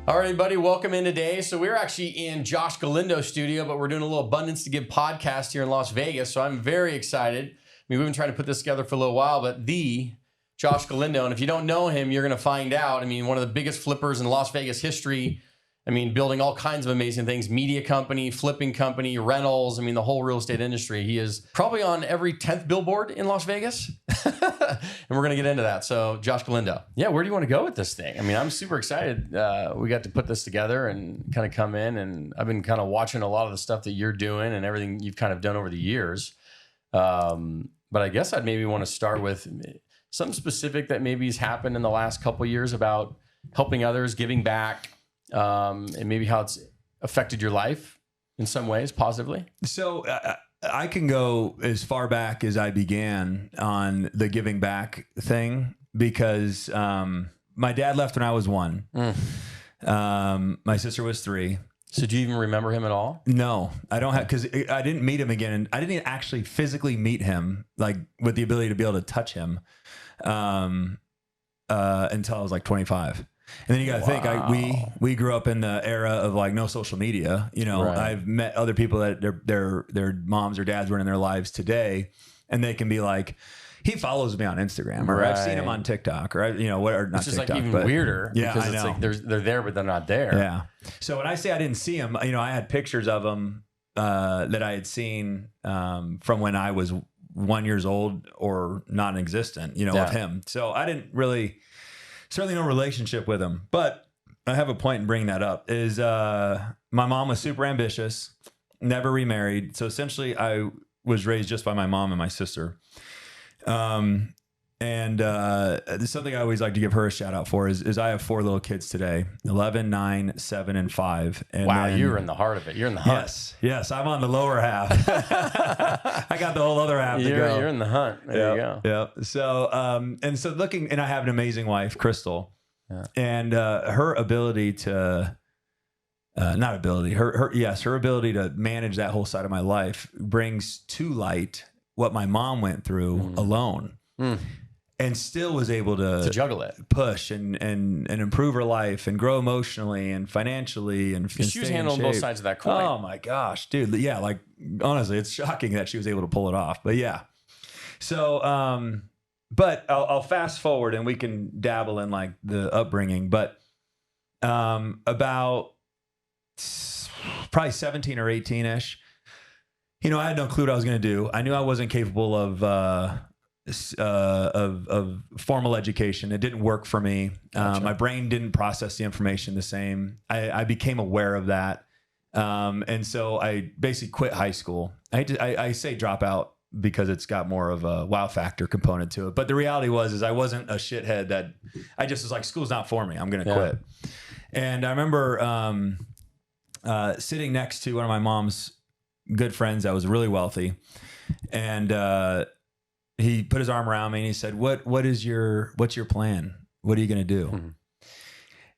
All right, everybody, welcome in today. So we're actually in Josh Galindo's studio, but we're doing a little Abundance to Give podcast here in Las Vegas. So I'm very excited. I mean, we've been trying to put this together for a little while, but the Josh Galindo, and if you don't know him, you're going to find out. I mean, one of the biggest flippers in Las Vegas history. I mean, building all kinds of amazing things, media company, flipping company, rentals. I mean, the whole real estate industry. He is probably on every 10th billboard in Las Vegas. And we're going to get into that. So Josh Galindo. Yeah, where do you want to go with this thing? I mean, I'm super excited. We got to put this together and kind of come in. And I've been kind of watching a lot of the stuff that you're doing and everything you've kind of done over the years. But I guess I'd maybe want to start with something specific that maybe has happened in the last couple of years about helping others, giving back, and maybe how it's affected your life in some ways positively. So I can go as far back as I began on the giving back thing because my dad left when I was 1. My sister was 3. So do you even remember him at all? No, I don't have, because I didn't meet him again. And I didn't actually physically meet him, like with the ability to be able to touch him until I was like 25. And then you got to think, we grew up in the era of like no social media. You know, right. I've met other people that their moms or dads were in their lives today, and they can be like, he follows me on Instagram, or right. I've seen him on TikTok, or whatever. Not it's just TikTok, like even weirder, yeah, because it's like they're there, but they're not there. Yeah. So when I say I didn't see him, you know, I had pictures of him that I had seen from when I was 1 year old or non-existent, you know, of him. So I didn't really. Certainly no relationship with him, but I have a point in bringing that up is my mom was super ambitious, never remarried. So essentially I was raised just by my mom and my sister. There's something I always like to give her a shout out for is I have 4 little kids today, 11, 9, 7, and 5. And wow, you're in the heart of it. You're in the hunt. Yes, I'm on the lower half. I got the whole other half to go. You're in the hunt. There you go. Yeah. So, and I have an amazing wife, Crystal, and her ability to, her ability to manage that whole side of my life brings to light what my mom went through alone. And still was able to juggle it, push and improve her life and grow emotionally and financially. And she was handling both sides of that coin. Oh my gosh, dude. Yeah. Like, honestly, it's shocking that she was able to pull it off, but yeah. So, but I'll fast forward and we can dabble in like the upbringing, but, about probably 17 or 18 ish, you know, I had no clue what I was going to do. I knew I wasn't capable of formal education. It didn't work for me. Gotcha. My brain didn't process the information the same. I became aware of that. And so I basically quit high school. I say drop out because it's got more of a wow factor component to it. But the reality is I wasn't a shithead that I just was like, school's not for me. I'm going to quit. And I remember sitting next to one of my mom's good friends that was really wealthy. And he put his arm around me and he said, what's your plan? What are you going to do? Mm-hmm.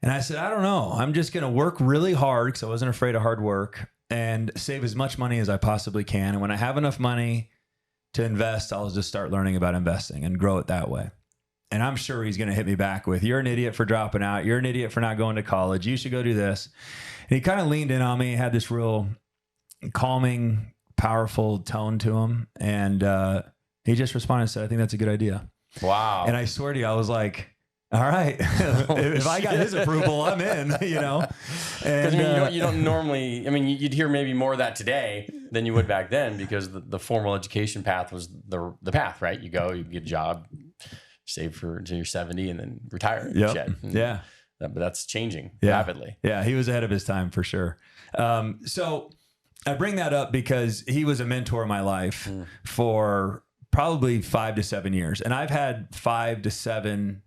And I said, I don't know. I'm just going to work really hard because I wasn't afraid of hard work and save as much money as I possibly can. And when I have enough money to invest, I'll just start learning about investing and grow it that way. And I'm sure he's going to hit me back with, you're an idiot for dropping out. You're an idiot for not going to college. You should go do this. And he kind of leaned in on me, had this real calming, powerful tone to him. And, he just responded and said, I think that's a good idea. Wow. And I swear to you, I was like, all right, if I got his approval, I'm in, you know? Because I mean, you don't normally, I mean, you'd hear maybe more of that today than you would back then because the formal education path was the path, right? You go, you get a job, save for until you're 70 and then retire. Yep. Yeah. But that's changing rapidly. Yeah. He was ahead of his time for sure. So I bring that up because he was a mentor in my life for probably 5 to 7 years. And I've had 5 to 7,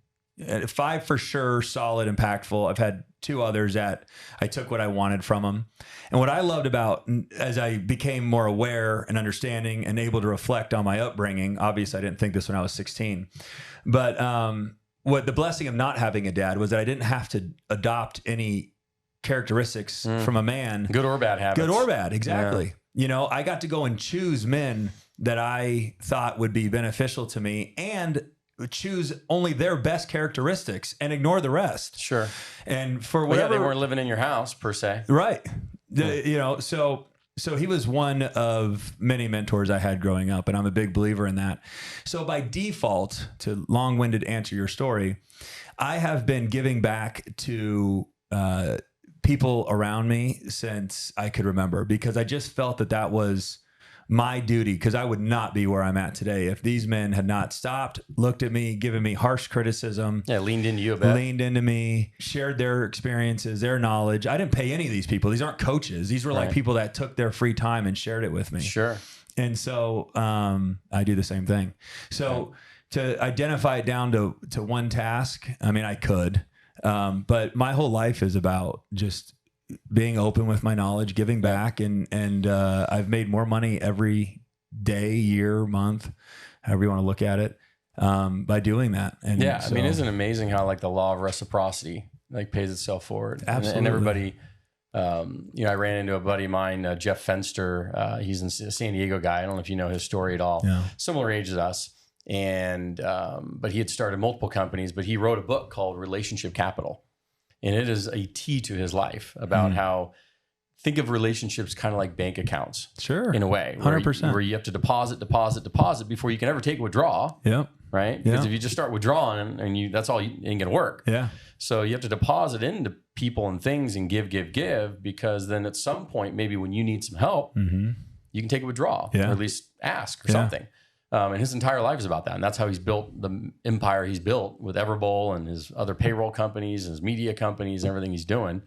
5 for sure, solid, impactful. I've had 2 others that I took what I wanted from them. And what I loved about, as I became more aware and understanding and able to reflect on my upbringing, obviously I didn't think this when I was 16, but what the blessing of not having a dad was that I didn't have to adopt any characteristics from a man. Good or bad habits. Good or bad, exactly. Yeah. You know, I got to go and choose men that I thought would be beneficial to me and choose only their best characteristics and ignore the rest. Sure. And for Well, yeah, whatever, they weren't living in your house per se. right. You know, so he was one of many mentors I had growing up, and I'm a big believer in that. So by default, to long-winded answer your story, I have been giving back to people around me since I could remember, because I just felt that that was my duty, because I would not be where I'm at today if these men had not stopped, looked at me, given me harsh criticism. Yeah, leaned into you a bit. Leaned into me, shared their experiences, their knowledge. I didn't pay any of these people. These aren't coaches. These were like people that took their free time and shared it with me. Sure. And so I do the same thing. So to identify it down to one task, I mean, I could, but my whole life is about just being open with my knowledge, giving back, and I've made more money every day, year, month, however you want to look at it, by doing that. And yeah, so, I mean, isn't it amazing how like the law of reciprocity like pays itself forward? Absolutely. And everybody, you know, I ran into a buddy of mine, Jeff Fenster. He's a San Diego guy. I don't know if you know his story at all. Yeah. Similar age as us. And, but he had started multiple companies, but he wrote a book called Relationship Capital. And it is a key to his life about how, think of relationships kind of like bank accounts. Sure. In a way. 100%. Where you have to deposit before you can ever take a withdrawal. Yep. Right? Because if you just start withdrawing and you, that's all, you ain't going to work. Yeah. So you have to deposit into people and things and give, because then at some point, maybe when you need some help, you can take a withdrawal or at least ask or something. And his entire life is about that. And that's how he's built the empire he's built with Everbowl and his other payroll companies, his media companies, everything he's doing.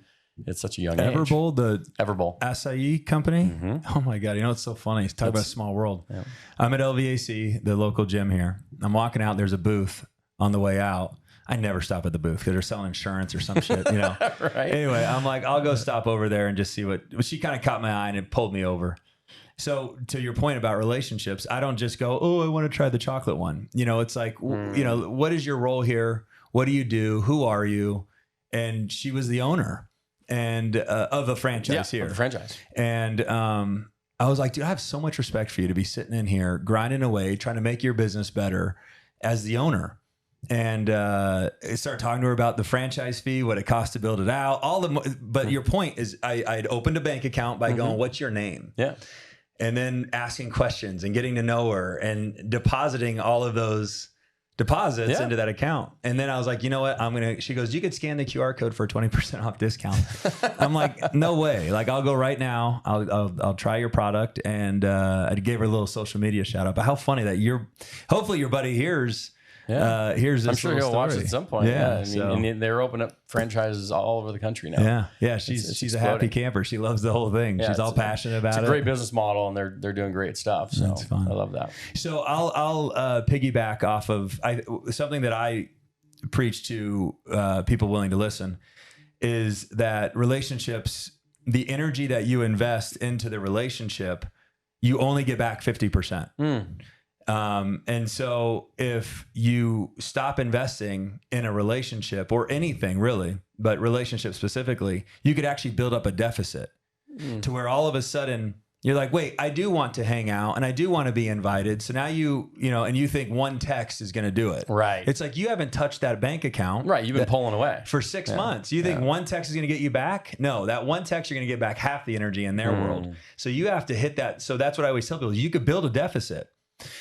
It's such a young age. Everbowl, the Everbowl acai company. Oh my God. You know, it's so funny. Talk about a small world. Yeah. I'm at LVAC, the local gym here. I'm walking out. There's a booth on the way out. I never stop at the booth because they're selling insurance or some shit, you know? Right. Anyway, I'm like, I'll go stop over there and just see what she kind of caught my eye and it pulled me over. So to your point about relationships, I don't just go, oh, I want to try the chocolate one. You know, it's like, you know, what is your role here? What do you do? Who are you? And she was the owner and of a franchise here. Of the franchise. And I was like, dude, I have so much respect for you to be sitting in here, grinding away, trying to make your business better as the owner. And I started talking to her about the franchise fee, what it costs to build it out, but your point is I'd opened a bank account by going, what's your name? Yeah. And then asking questions and getting to know her and depositing all of those deposits into that account. And then I was like, you know what? She goes, you could scan the QR code for a 20% off discount. I'm like, no way. Like, I'll go right now. I'll try your product. And I gave her a little social media shout out. But how funny that hopefully your buddy hears this. I'm sure he'll watch it at some point. Yeah. I mean, and they're opening up franchises all over the country now. Yeah. Yeah. She's a happy camper. She loves the whole thing. Yeah, she's all passionate about it. It's a great business model and they're doing great stuff. So that's fun. I love that. So I'll piggyback off of something that I preach to people willing to listen is that relationships, the energy that you invest into the relationship, you only get back 50%. And so if you stop investing in a relationship or anything really, but relationship specifically, you could actually build up a deficit to where all of a sudden you're like, wait, I do want to hang out and I do want to be invited. So now you know, and you think one text is going to do it. Right. It's like you haven't touched that bank account. Right. You've been pulling away for 6 months. You think one text is going to get you back? No, that one text, you're going to get back half the energy in their world. So you have to hit that. So that's what I always tell people. You could build a deficit.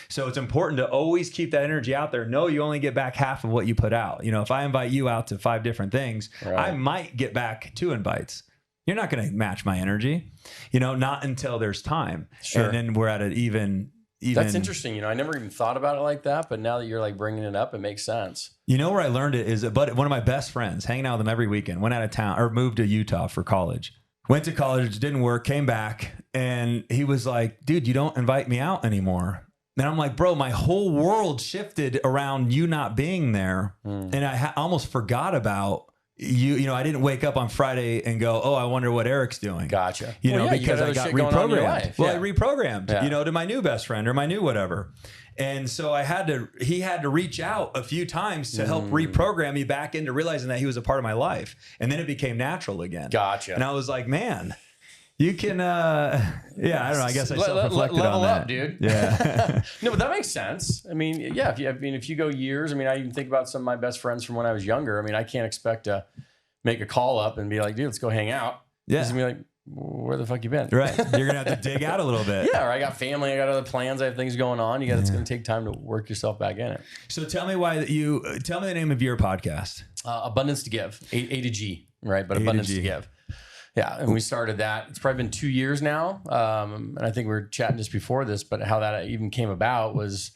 So it's important to always keep that energy out there. No, you only get back half of what you put out. You know, if I invite you out to 5 different things, I might get back 2 invites. You're not going to match my energy, you know, not until there's time. Sure. And then we're at an even. That's interesting. You know, I never even thought about it like that, but now that you're like bringing it up, it makes sense. You know where I learned it is, but one of my best friends, hanging out with them every weekend, went out of town or moved to Utah for college. Went to college, didn't work, came back, and he was like, dude, you don't invite me out anymore. And I'm like, bro, my whole world shifted around you not being there. And I almost forgot about you. You know, I didn't wake up on Friday and go, oh, I wonder what Eric's doing. Gotcha. You know, because I got reprogrammed. Well, I reprogrammed, you know, to my new best friend or my new whatever. And so he had to reach out a few times to help reprogram me back into realizing that he was a part of my life. And then it became natural again. Gotcha. And I was like, man, You can, yeah, I don't know. I guess I self-reflected level on that. up, dude. Yeah. No, but that makes sense. I mean, yeah, if you go years, I mean, I even think about some of my best friends from when I was younger. I mean, I can't expect to make a call up and be like, dude, let's go hang out. Yeah. Just be like, where the fuck you been? Right. You're going to have to dig out a little bit. Yeah, or I got family, I got other plans, I have things going on. It's going to take time to work yourself back in it. So tell me tell me the name of your podcast. Abundance to Give, A to G, right? But Abundance to Give. Yeah, and we started that. It's probably been 2 years now. And I think we were chatting just before this, but how that even came about was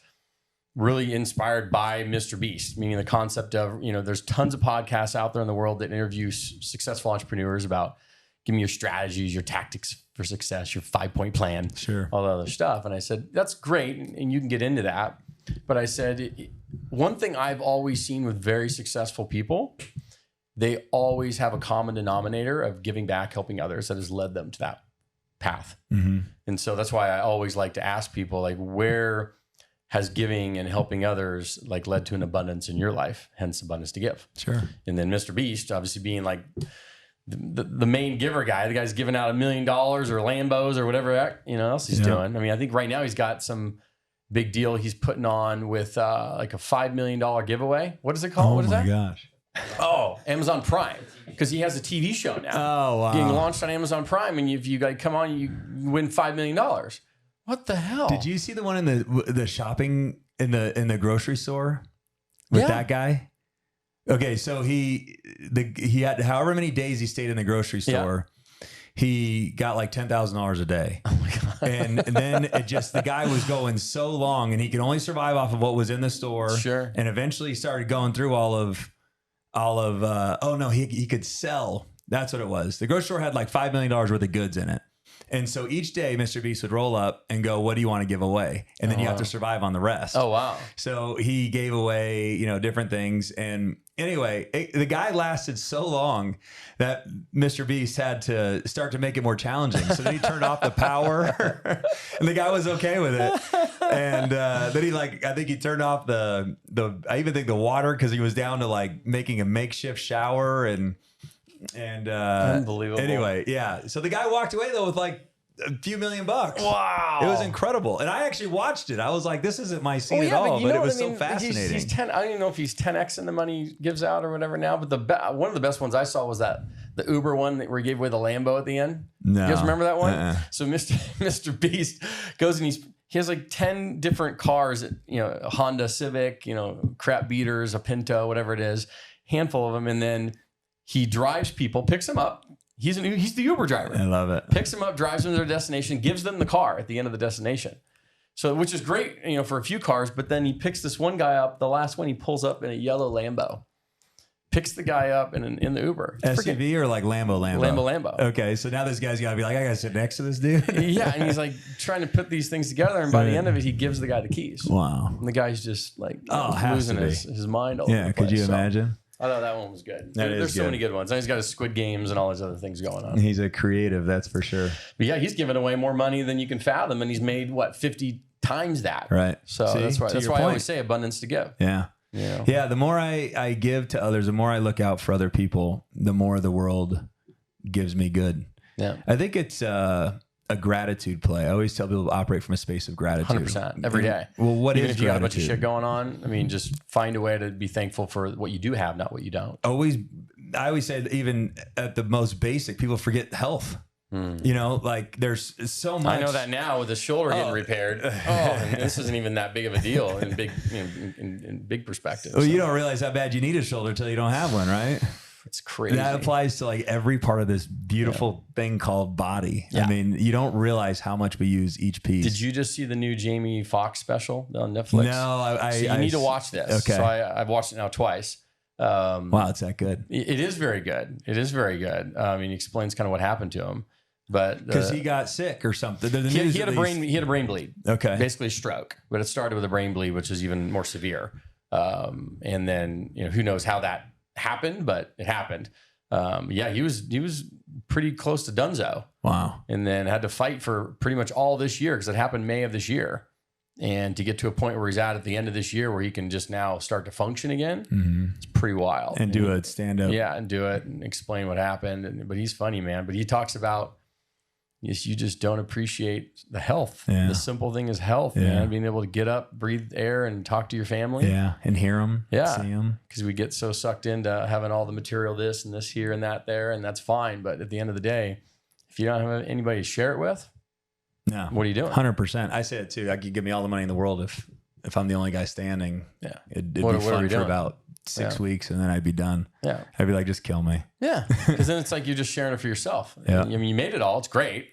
really inspired by Mr. Beast, meaning the concept of, there's tons of podcasts out there in the world that interview successful entrepreneurs about give me your strategies, your tactics for success, your 5-point plan, sure, all that other stuff. And I said, that's great. And you can get into that. But I said, one thing I've always seen with very successful people, they always have a common denominator of giving back, helping others that has led them to that path. Mm-hmm. And so that's why I always like to ask people, like, where has giving and helping others like led to an abundance in your life, hence abundance to give. Sure. And then Mr. Beast, obviously being like the main giver guy, the guy's giving out $1 million or Lambos or whatever else he's doing. I mean, I think right now he's got some big deal he's putting on with like a $5 million giveaway. What is it called? What is that? Oh my gosh. Oh, Amazon Prime, because he has a TV show now. Oh, wow. Getting launched on Amazon Prime, and if you guys come on, you win $5 million. What the hell? Did you see the one in the shopping in the grocery store with that guy? Okay, so he had however many days he stayed in the grocery store. He got like $10,000 a day. Oh my God. And then the guy was going so long, and he could only survive off of what was in the store. Sure. And eventually he started going through he could sell. That's what it was. The grocery store had like $5 million worth of goods in it. And so each day Mr. Beast would roll up and go, what do you want to give away? And then you have to survive on the rest. Oh, wow. So he gave away, different things. And anyway, the guy lasted so long that Mr. Beast had to start to make it more challenging. So then he turned off the power and the guy was okay with it. And then I think he turned off I even think the water, because he was down to like making a makeshift shower and unbelievable. Anyway, yeah. So the guy walked away though with like a few $1 million. Wow. It was incredible. And I actually watched it. I was like, this isn't my scene at all, but it was so fascinating. He's 10. I don't even know if he's 10x in the money he gives out or whatever now, but one of the best ones I saw was the Uber one where he gave away the Lambo at the end. No. You guys remember that one? So Mr. Beast goes and he has like 10 different cars, a Honda Civic, crap beaters, a Pinto, whatever it is, handful of them. And then he drives people, picks them up. He's the Uber driver. I love it. Picks them up, drives them to their destination, gives them the car at the end of the destination. So, which is great, for a few cars. But then he picks this one guy up. The last one he pulls up in a yellow Lambo. Picks the guy up in the Uber. SUV or like Lambo? Lambo. Okay, so now this guy's got to be like, I got to sit next to this dude. Yeah, and he's like trying to put these things together. And by the end of it, he gives the guy the keys. Wow. And the guy's just like has losing his mind all over the place. Could you imagine? I thought that one was good. There's so many good ones. And he's got his Squid Games and all these other things going on. He's a creative, that's for sure. But yeah, he's giving away more money than you can fathom, and he's made 50 times that. Right. So that's why I always say abundance to give. Yeah. Yeah. The more I give to others, the more I look out for other people, the more the world gives me good. Yeah. I think it's a gratitude play. I always tell people to operate from a space of gratitude. 100% every day. Well, what Even is if you got a bunch of gratitude? shit going on, I mean, just find a way to be thankful for what you do have, not what you don't. I always say that even at the most basic, people forget health. Like there's so much. I know that now with the shoulder getting repaired. And this isn't even that big of a deal in big, in big perspective. Well, you don't realize how bad you need a shoulder until you don't have one, right? It's crazy. That applies to like every part of this beautiful thing called body. Yeah. I mean, you don't realize how much we use each piece. Did you just see the new Jamie Foxx special on Netflix? No, So you need to watch this. Okay. So I've watched it now twice. Wow, it's that good. It is very good. It is very good. He explains kind of what happened to him, but because he got sick or something. He had a brain bleed. Okay, basically a stroke, but it started with a brain bleed, which is even more severe. And then who knows how that happened, but it happened. Yeah, he was pretty close to donezo. Wow. And then had to fight for pretty much all this year because it happened May of this year. And to get to a point where he's at the end of this year where he can just now start to function again, it's pretty wild. And do a stand up. Yeah, and do it and explain what happened. But he's funny, man. But he talks about you just don't appreciate the health. Yeah. The simple thing is health, man. Being able to get up, breathe air, and talk to your family. Yeah, and hear them. Yeah, see them. Because we get so sucked into having all the material, this and this here and that there, and that's fine. But at the end of the day, if you don't have anybody to share it with, no, what are you doing? 100%. I say it too. I could give me all the money in the world if I'm the only guy standing. Yeah, it'd be fun for about 6 weeks, and then I'd be done. Yeah, I'd be like, just kill me. Yeah, because then it's like you're just sharing it for yourself. Yeah. I mean, you made it all. It's great.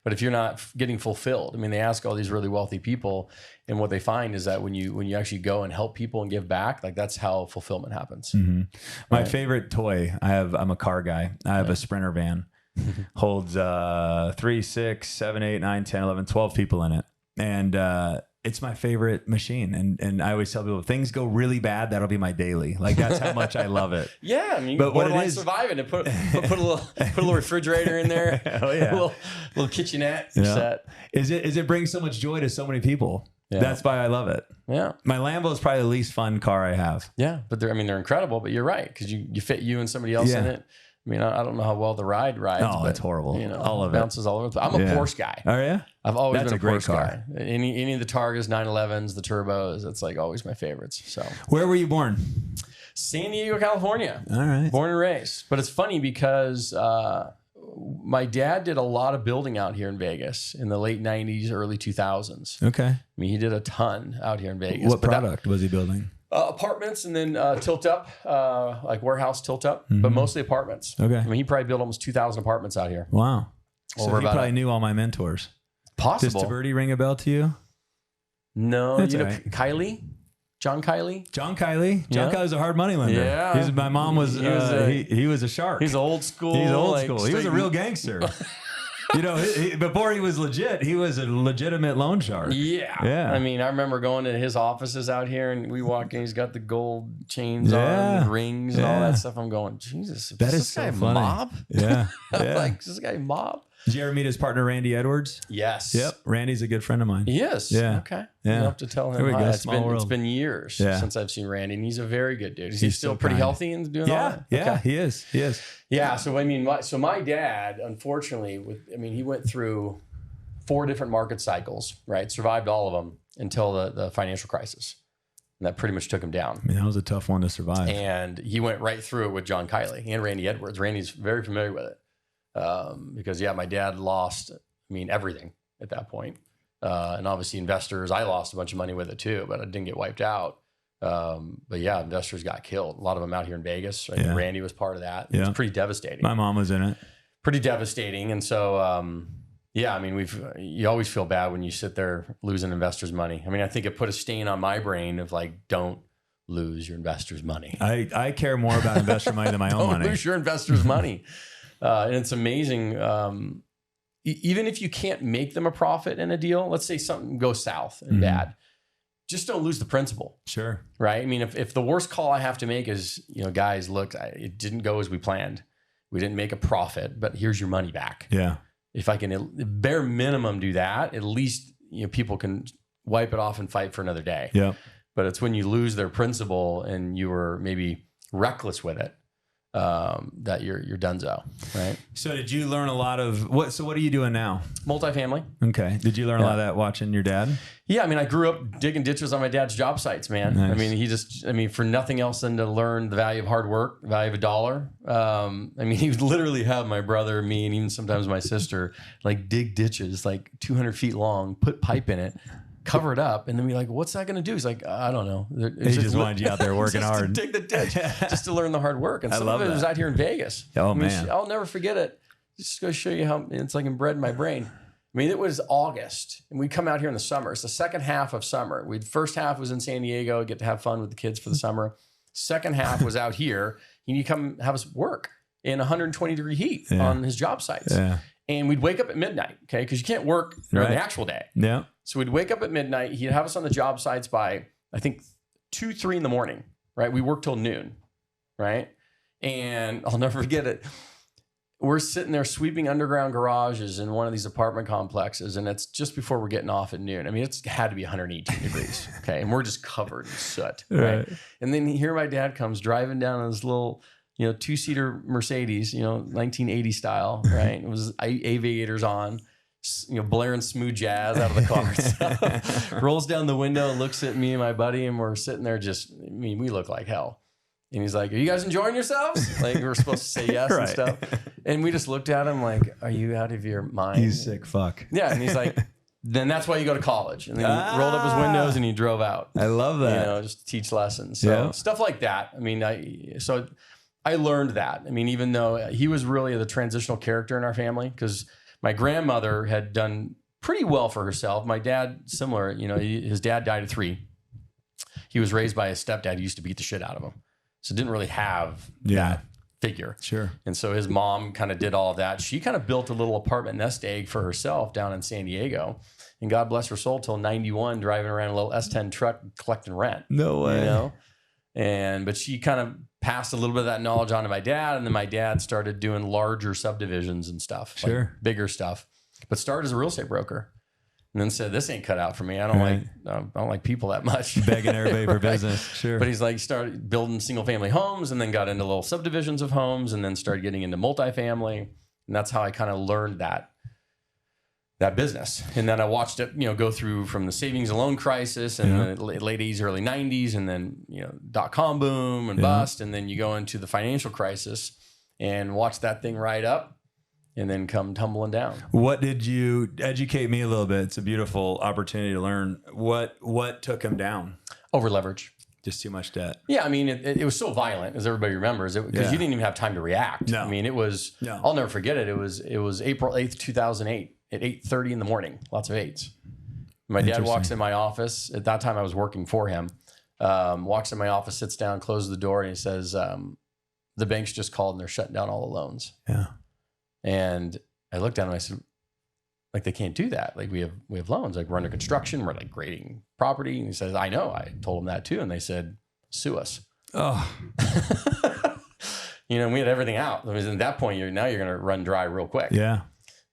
But if you're not getting fulfilled, I mean, they ask all these really wealthy people, and what they find is that when you actually go and help people and give back, like that's how fulfillment happens. Mm-hmm. My favorite toy, I'm a car guy. I have a Sprinter van, holds 3, 6, 7, 8, 9, 10, 11, 12 people in it. And it's my favorite machine. And I always tell people, if things go really bad, that'll be my daily. Like that's how much I love it. Yeah, I mean, but what it is, surviving and put a little refrigerator in there. Oh yeah, a little kitchenette set. Is it brings so much joy to so many people. Yeah. That's why I love it. Yeah, my Lambo is probably the least fun car I have. Yeah, but they're incredible. But you're right, because you fit you and somebody else in it. I mean, I don't know how well the ride rides. Oh, but, it's horrible. You know, all of bounces all over. I'm a Porsche guy. Oh yeah, I've always been a great Porsche car. guy. Any of the Targas, 911s, the turbos. It's like always my favorites. So, where were you born? San Diego, California. All right, born and raised. But it's funny because my dad did a lot of building out here in Vegas in the late 90s, early 2000s. Okay, I mean, he did a ton out here in Vegas. What product was he building? Apartments and then tilt up, like warehouse tilt up, but mostly apartments. Okay. I mean, he probably built almost 2,000 apartments out here. Wow. So he probably knew all my mentors. Possible. Does Taberti ring a bell to you? No. That's you know, right. Kylie? John Kylie? John Kylie's a hard money lender. Yeah. My mom was, he was a shark. He's old school. He's old school. He was a real gangster. You know, before he was legit, he was a legitimate loan shark. Yeah. I mean, I remember going to his offices out here and we walk in, he's got the gold chains on, and rings and all that stuff. I'm going, Jesus, that is this so guy funny. mob? Yeah. Like, is this guy mob? Did you ever meet his partner, Randy Edwards? Yes. Yep. Randy's a good friend of mine. He is? Yeah. Okay. Yeah. You'll have to tell him. There we go. It's been years since I've seen Randy, and he's a very good dude. Is he still pretty healthy and doing all that? Yeah, okay. he is. Yeah. So, I mean, my dad, unfortunately, he went through 4 different market cycles, right? Survived all of them until the financial crisis. And that pretty much took him down. I mean, that was a tough one to survive. And he went right through it with John Kylie and Randy Edwards. Randy's very familiar with it. Because my dad lost, everything at that point. And obviously investors, I lost a bunch of money with it too, but I didn't get wiped out. But yeah, investors got killed. A lot of them out here in Vegas. Right? Randy was part of that. It was pretty devastating. My mom was in it. Pretty devastating. And so, you always feel bad when you sit there losing investors' money. I mean, I think it put a stain on my brain of like, don't lose your investors' money. I care more about investor money than my own money. Don't lose your investors' money. And it's amazing. Even if you can't make them a profit in a deal, let's say something goes south and bad, just don't lose the principal. Sure. Right. I mean, if the worst call I have to make is, guys, look, it didn't go as we planned. We didn't make a profit, but here's your money back. Yeah. If I can bare minimum do that, at least, people can wipe it off and fight for another day. Yeah. But it's when you lose their principal and you were maybe reckless with it, that you're donezo, right? So did you learn a lot of what? So what are you doing now? Multifamily. Okay. Did you learn a lot of that watching your dad? Yeah, I grew up digging ditches on my dad's job sites, man. Nice. For nothing else than to learn the value of hard work, the value of a dollar. He would literally have my brother, me, and even sometimes my sister like dig ditches like 200 feet long, put pipe in it, cover it up, and then be like, what's that going to do? He's like, I don't know. He just wanted you out there working hard. To dig the ditch, just to learn the hard work. And some of it was out here in Vegas. Oh, man. I'll never forget it. Just go show you how it's like inbred in my brain. It was August, and we'd come out here in the summer. It's the second half of summer. First half was in San Diego, get to have fun with the kids for the summer. Second half was out here. He'd come have us work in 120-degree heat on his job sites. Yeah. And we'd wake up at midnight, okay? Because you can't work during the actual day. Yeah. So we'd wake up at midnight. He'd have us on the job sites by, I think, 2, 3 in the morning, right? We worked till noon, right? And I'll never forget it. We're sitting there sweeping underground garages in one of these apartment complexes, and it's just before we're getting off at noon. It's had to be 118 degrees, okay? And we're just covered in soot, right? And then here my dad comes driving down in his little 2-seater Mercedes, 1980 style, right? It was aviators on, blaring smooth jazz out of the car. So, rolls down the window and looks at me and my buddy, and we're sitting there we look like hell. And he's like, "Are you guys enjoying yourselves?" Like, we were supposed to say yes and stuff. And we just looked at him like, "Are you out of your mind? You sick fuck." Yeah. And he's like, "Then that's why you go to college." And then he rolled up his windows and he drove out. I love that. Just to teach lessons. So stuff like that. I mean, I learned that. I mean, even though he was really the transitional character in our family, because my grandmother had done pretty well for herself. My dad, similar, his dad died at 3. He was raised by his stepdad. He used to beat the shit out of him. So didn't really have that figure. Sure. And so his mom kind of did all of that. She kind of built a little apartment nest egg for herself down in San Diego. And God bless her soul, till 91, driving around a little S10 truck collecting rent. No way. But she kind of passed a little bit of that knowledge on to my dad. And then my dad started doing larger subdivisions and stuff. Sure. Like bigger stuff. But started as a real estate broker. And then said, "This ain't cut out for me. I don't like people that much." Begging everybody for business. Sure. But he's like, started building single family homes and then got into little subdivisions of homes and then started getting into multifamily. And that's how I kind of learned that business. And then I watched it, go through from the savings and loan crisis and the late 80s, early 90s, and then, .com boom and bust. And then you go into the financial crisis and watch that thing ride up and then come tumbling down. What did you educate me a little bit? It's a beautiful opportunity to learn. What took him down? Over leverage. Just too much debt. Yeah, I mean, it was so violent, as everybody remembers, because you didn't even have time to react. No. I mean, it was. No. I'll never forget it. It was April 8th, 2008, at 8:30 in the morning. Lots of 8s. My dad walks in my office. At that time, I was working for him. Walks in my office, sits down, closes the door, and he says, "The bank's just called and they're shutting down all the loans." Yeah. And I looked at him and I said, "Like, they can't do that. Like, we have loans. Like, we're under construction. We're like grading property." And he says, "I know." I told him that too. And they said, "Sue us." Oh. We had everything out. I mean, at that point, you're going to run dry real quick. Yeah.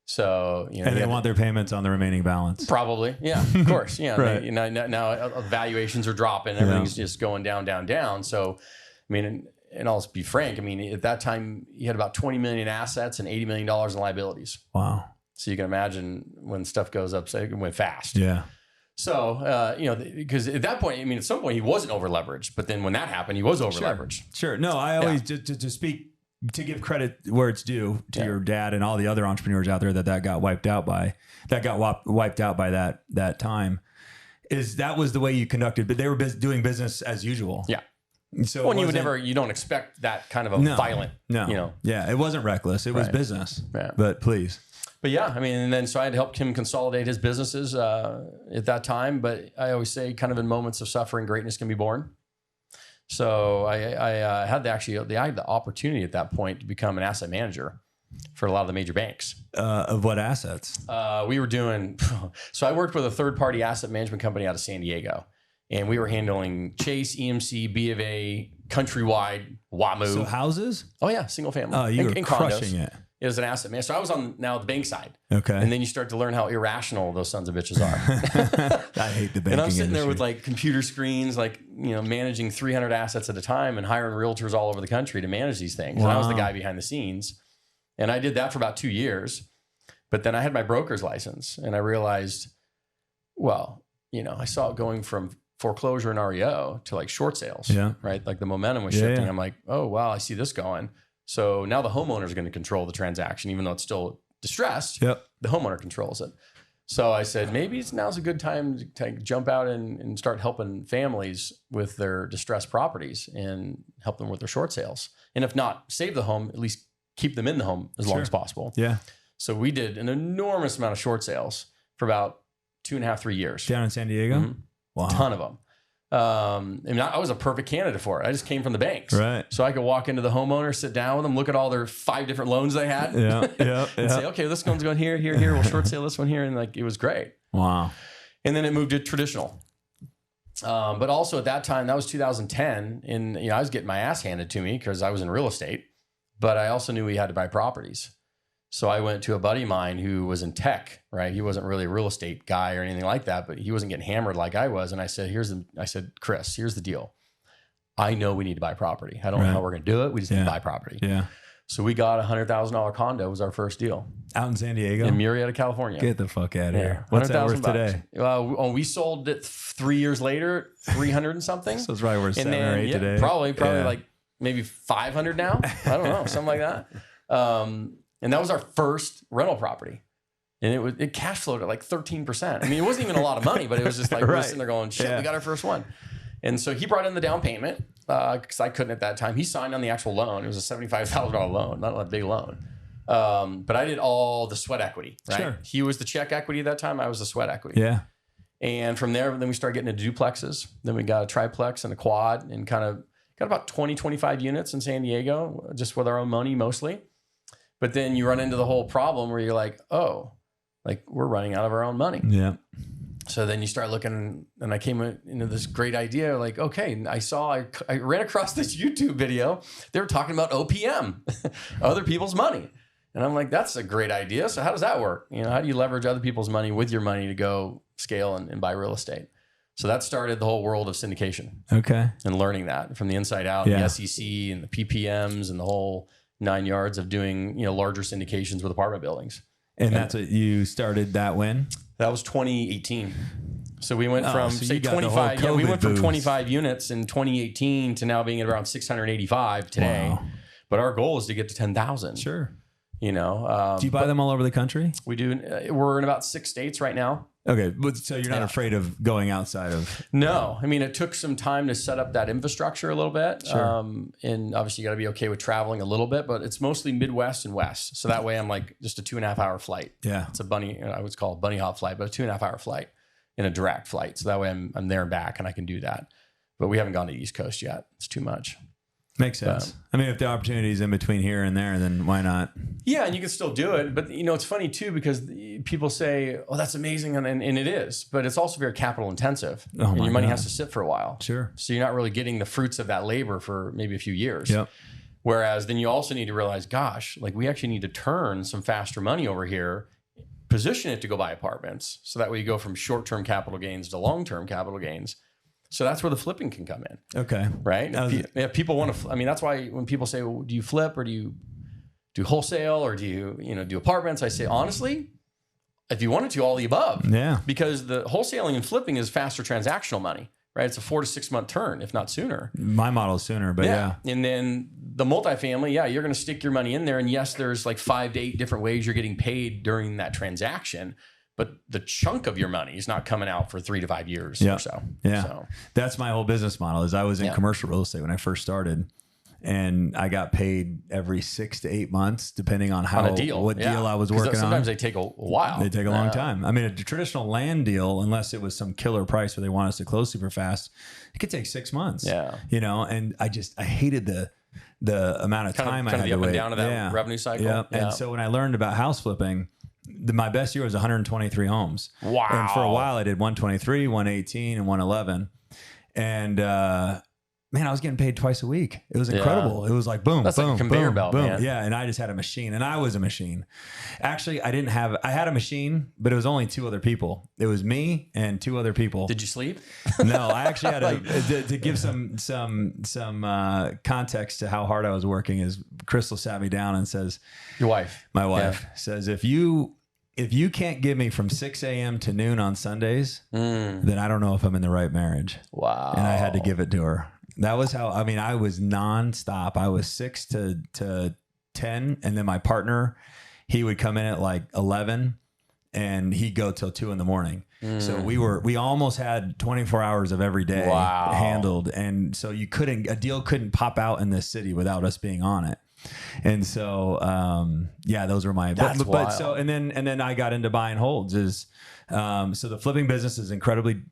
So, and they want their payments on the remaining balance. Probably. Yeah, of course. Yeah. Right. Now valuations are dropping. Everything's just going down, down, down. So, I mean, and I'll be frank. I mean, at that time, you had about 20 million in assets and $80 million in liabilities. Wow. So you can imagine when stuff goes up, say it went fast. Yeah. So, because at that point, I mean, at some point he wasn't over leveraged, but then when that happened, he was over leveraged. Sure. No, I always, to speak, to give credit where it's due to your dad and all the other entrepreneurs out there that got wiped out by that time, is that was the way you conducted, but they were doing business as usual. Yeah. So you don't expect that kind of a violent, Yeah, it wasn't reckless. It was business. Yeah. But please. But yeah, I mean, and then so I had helped him consolidate his businesses at that time. But I always say, kind of in moments of suffering, greatness can be born. So I had the opportunity at that point to become an asset manager for a lot of the major banks. Of what assets? We were doing. So I worked with a third-party asset management company out of San Diego. And we were handling Chase, EMC, B of A, Countrywide, WAMU. So houses? Oh, yeah. Single family. Oh, you were crushing condos. it. It was an asset man. So I was on now the bank side. Okay. And then you start to learn how irrational those sons of bitches are. I hate the banking And I'm sitting there industry. with like computer screens, like, managing 300 assets at a time and hiring realtors all over the country to manage these things. Wow. And I was the guy behind the scenes. And I did that for about 2 years. But then I had my broker's license and I realized, I saw it going from foreclosure and REO to like short sales, right? Like the momentum was shifting. Yeah. I'm like, oh, wow, I see this going. So now the homeowner is going to control the transaction, even though it's still distressed. Yep. The homeowner controls it. So I said, maybe now's a good time to jump out and start helping families with their distressed properties and help them with their short sales. And if not save the home, at least keep them in the home as long as possible. Yeah. So we did an enormous amount of short sales for about 2.5, 3 years. Down in San Diego? Mm-hmm. Wow. A ton of them. I was a perfect candidate for it. I just came from the banks. Right. So I could walk into the homeowner, sit down with them, look at all their 5 different loans they had. And say, okay, this one's going here. We'll short sale this one here. And like, it was great. Wow. And then it moved to traditional. But also at that time, that was 2010. And, I was getting my ass handed to me because I was in real estate, but I also knew we had to buy properties. So I went to a buddy of mine who was in tech, right? He wasn't really a real estate guy or anything like that, but he wasn't getting hammered like I was. And I said, Chris, here's the deal. I know we need to buy property. I don't know how we're going to do it. We just need to buy property. Yeah. So we got $100,000 condo was our first deal. Out in San Diego? In Murrieta, California. Get the fuck out of here. What's that worth today? We sold it 3 years later, 300 and something. So it's probably worth 7 or 8 today. Probably like maybe 500 now. I don't know, something like that. And that was our first rental property. And it cash flowed at like 13%. I mean, it wasn't even a lot of money, but it was just like, we're sitting there going, shit, we got our first one. And so he brought in the down payment because I couldn't at that time. He signed on the actual loan. It was a $75,000 loan, not a big loan. But I did all the sweat equity, right? Sure. He was the check equity at that time. I was the sweat equity. Yeah. And from there, then we started getting into duplexes. Then we got a triplex and a quad and kind of got about 20, 25 units in San Diego, just with our own money mostly. But then you run into the whole problem where you're like, oh, like we're running out of our own money. Yeah. So then you start looking, and I came into this great idea, like, okay, I ran across this YouTube video. They were talking about OPM, other people's money. And I'm like, that's a great idea. So how does that work? You know, how do you leverage other people's money with your money to go scale and buy real estate? So that started the whole world of syndication. Okay. And learning that from the inside out, the SEC and the PPMs and the whole 9 yards of doing, larger syndications with apartment buildings. And that's what you started that when? That was 2018. So we went from say 25. Yeah, we went from boost. 25 units in 2018 to now being at around 685 today. Wow. But our goal is to get to 10,000. Sure. Do you buy them all over the country? We do. We're in about 6 states right now. Okay, so you're not afraid of going outside of? No, I mean it took some time to set up that infrastructure a little bit, sure. And obviously you got to be okay with traveling a little bit, but it's mostly Midwest and West, so that way I'm like just a 2.5 hour flight. Yeah, it's I would call it a bunny hop flight, but a 2.5 hour flight in a direct flight, so that way I'm there and back, and I can do that. But we haven't gone to the East Coast yet; it's too much. Makes sense. I mean, if the opportunity is in between here and there, then why not? Yeah, and you can still do it. But, it's funny, too, because people say, oh, that's amazing. And it is. But it's also very capital intensive. Oh, and your money has to sit for a while. Sure. So you're not really getting the fruits of that labor for maybe a few years. Yep. Whereas then you also need to realize, gosh, like we actually need to turn some faster money over here, position it to go buy apartments. So that way you go from short-term capital gains to long-term capital gains. So that's where the flipping can come in. Okay. Right? If people want to, that's why when people say, well, do you flip or do you do wholesale or do you, do apartments? I say, honestly, if you wanted to, all the above. Yeah. Because the wholesaling and flipping is faster transactional money, right? It's a 4 to 6 month turn, if not sooner. My model is sooner, but yeah. And then the multifamily, you're going to stick your money in there. And yes, there's like 5 to 8 different ways you're getting paid during that transaction. But the chunk of your money is not coming out for 3 to 5 years or so. Yeah. So that's my whole business model is I was in commercial real estate when I first started. And I got paid every 6 to 8 months, depending on what deal I was working on. Sometimes they take a while. They take a long time. I mean, a traditional land deal, unless it was some killer price where they want us to close super fast, it could take 6 months. Yeah. And I hated the amount of time I had to wait. Kind of the up and down of that revenue cycle. Yeah. And so when I learned about house flipping, my best year was 123 homes. Wow. And for a while I did 123, 118, and 111. And man, I was getting paid twice a week. It was incredible. It was like boom, That's boom, like a conveyor boom, belt, boom. man. Yeah. And I just had a machine, and I was a machine. Actually, I had a machine, but it was only 2 other people. It was me and 2 other people. Did you sleep? No, I actually had to give some context to how hard I was working. Is Crystal sat me down and says, your wife, my wife says, if you can't give me from 6 a.m. to noon on Sundays, then I don't know if I'm in the right marriage. Wow. And I had to give it to her. That was how, I was nonstop. I was 6 to 10. And then my partner, he would come in at like 11 and he'd go till 2 in the morning. So we almost had 24 hours of every day handled. And so a deal couldn't pop out in this city without us being on it. And so, those were my, but so, and then I got into buy and holds so the flipping business is incredibly,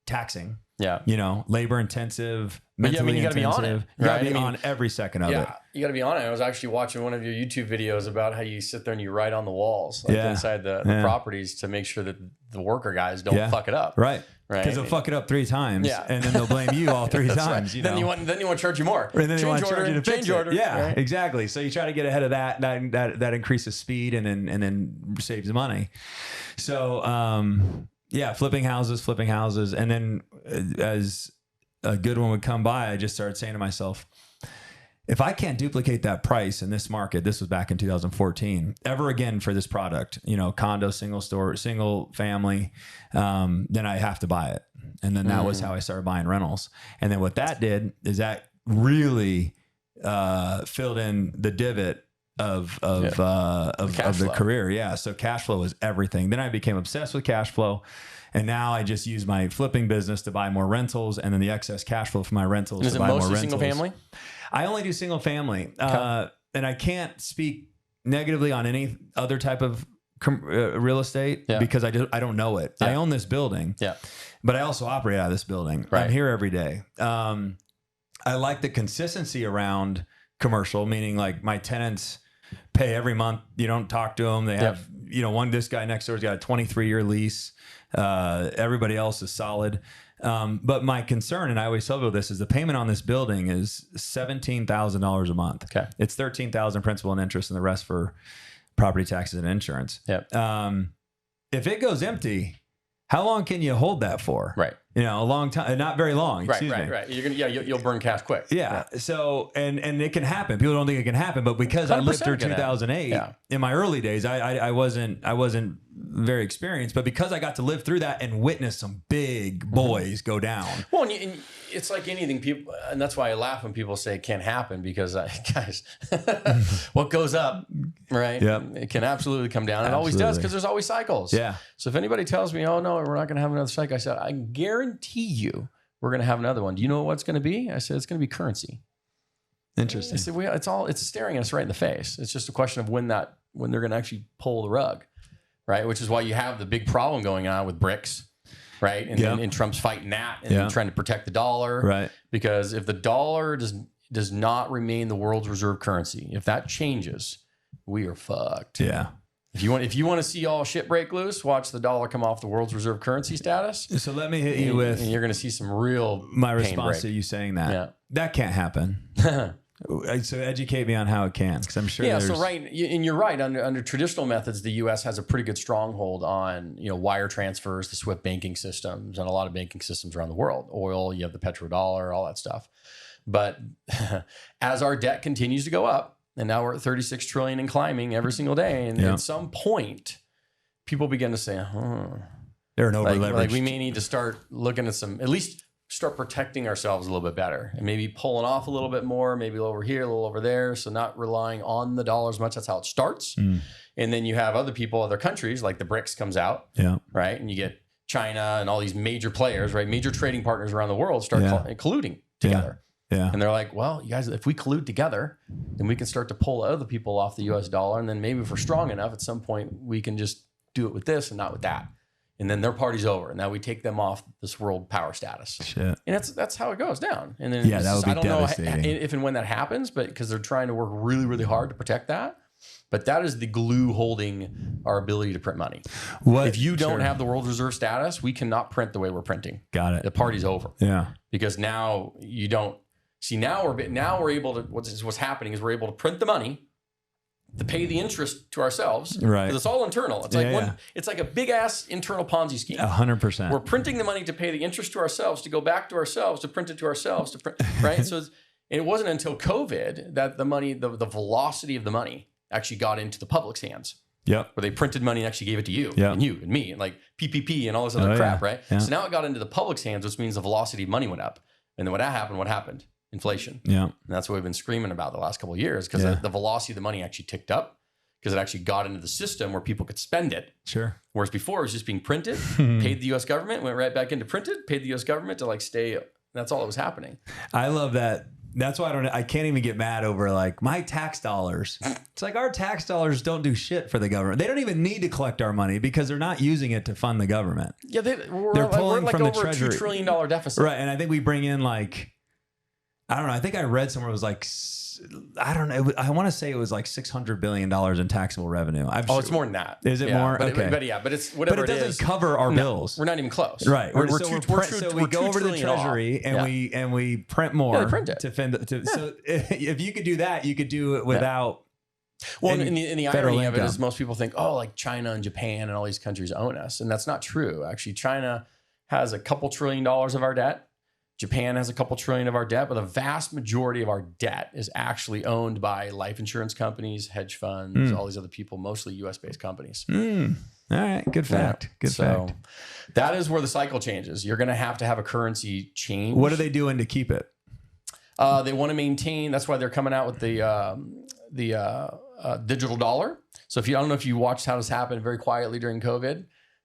taxing. Yeah. Labor intensive, mentally you gotta be on it. You gotta be on every second of it. You gotta be on it. I was actually watching one of your YouTube videos about how you sit there and you write on the walls inside the properties to make sure that the worker guys don't fuck it up. Right. Because they'll fuck it up 3 times and then they'll blame you all 3 times. Right. Then you want to charge you more. And then they want to charge you to fix it. Yeah, right? exactly. So you try to get ahead of that. That increases speed and then saves money. So flipping houses. And then as a good one would come by, I just started saying to myself, if I can't duplicate that price in this market, this was back in 2014, ever again for this product, you know, condo, single family, then I have to buy it. And then that was how I started buying rentals. And then what that did is that really filled in the divot of the career. Yeah. So cash flow is everything. Then I became obsessed with cash flow. And now I just use my flipping business to buy more rentals, and then the excess cash flow from my rentals to buy more rentals. Is it mostly single family? I only do single family. Okay. And I can't speak negatively on any other type of real estate because I don't know it. I own this building, but I also operate out of this building. Right. I'm here every day. I like the consistency around commercial, meaning like my tenants pay every month. You don't talk to them. They have, you know, this guy next door's got a 23-year lease. Everybody else is solid. But my concern, and I always tell people this, is the payment on this building is $17,000 a month. Okay. It's $13,000 principal and interest, and the rest for property taxes and insurance. Yep. If it goes empty, how long can you hold that for? Right. You know, a long time, not very long. Excuse me. Right. You're gonna, you'll burn cash quick. Yeah. So, and it can happen. People don't think it can happen, but because I lived through 2008 in my early days, I wasn't very experienced, but because I got to live through that and witness some big boys go down. Well, and it's like anything, people, and that's why I laugh when people say it can't happen, because guys, what goes up, right? Yep. It can absolutely come down. It always does, because there's always cycles. Yeah. So if anybody tells me, oh no, we're not going to have another cycle, I said, I guarantee you we're going to have another one. Do you know what's going to be? I said, it's going to be currency. Interesting. I said, it's staring at us right in the face. It's just a question of when they're going to actually pull the rug. Right, which is why you have the big problem going on with BRICS, right? And Trump's fighting that and trying to protect the dollar, right? Because if the dollar does not remain the world's reserve currency, if that changes, we are fucked. Yeah. If you want to see all shit break loose, watch the dollar come off the world's reserve currency status. So let me hit you with, and you're going to see some real my response to you saying that. Yeah. That can't happen. So educate me on how it can, because I'm sure. Yeah, so right, and you're right. Under traditional methods, the U.S. has a pretty good stronghold on wire transfers, the SWIFT banking systems, and a lot of banking systems around the world. Oil, you have the petrodollar, all that stuff. But as our debt continues to go up, and now we're at 36 trillion and climbing every single day, and at some point, people begin to say, they're an over leveraged. Like we may need to start looking at at least start protecting ourselves a little bit better, and maybe pulling off a little bit more, maybe over here, a little over there. So not relying on the dollar as much. That's how it starts. And then you have other people, other countries, like the BRICS comes out, right? And you get China and all these major players, right? Major trading partners around the world start colluding together. Yeah. And they're like, well, you guys, if we collude together, then we can start to pull other people off the US dollar. And then maybe if we're strong enough, at some point, we can just do it with this and not with that. And then their party's over. Now we take them off this world power status. Shit. And that's how it goes down. And then that would be devastating. I don't know if and when that happens, but because they're trying to work really, really hard to protect that. But that is the glue holding our ability to print money. If you don't have the world reserve status, we cannot print the way we're printing. Got it. The party's over. Yeah. Because now you don't see. Now we're able to. What's happening is we're able to print the money to pay the interest to ourselves, right? Because it's all internal. It's like it's like a big ass internal Ponzi scheme. 100%. We're printing the money to pay the interest to ourselves, to go back to ourselves, to print it to ourselves, to print, right? So it wasn't until COVID that the money, the velocity of the money, actually got into the public's hands. Yep. Where they printed money and actually gave it to you and you and me, and like PPP and all this other crap, right? Yeah. So now it got into the public's hands, which means the velocity of money went up. And then what happened? Inflation. Yeah. And that's what we've been screaming about the last couple of years, because the velocity of the money actually ticked up, because it actually got into the system where people could spend it. Sure. Whereas before it was just being printed, paid the US government, went right back into printed, paid the US government to like stay. That's all that was happening. I love that. That's why I can't even get mad over like my tax dollars. It's like our tax dollars don't do shit for the government. They don't even need to collect our money because they're not using it to fund the government. Yeah, they're pulling from the treasury. $2 trillion deficit. Right. And I think we bring in like, I don't know. I think I read somewhere it was like, I don't know. I want to say it was like $600 billion in taxable revenue. It's more than that. Is it more? Okay. But it's whatever it is. But it doesn't cover our bills. We're not even close. Right. So we go over to the treasury and we print more. Yeah, print it. So if you could do that, you could do it without. Well, and the irony of it is most people think, oh, like China and Japan and all these countries own us. And that's not true. Actually, China has a couple $1 trillion of our debt. Japan has a couple trillion of our debt, but the vast majority of our debt is actually owned by life insurance companies, hedge funds, all these other people, mostly US-based companies. All right. Good fact. Good fact. That is where the cycle changes. You're going to have a currency change. What are they doing to keep it? They want to maintain. That's why they're coming out with the digital dollar. So I don't know if you watched how this happened very quietly during COVID.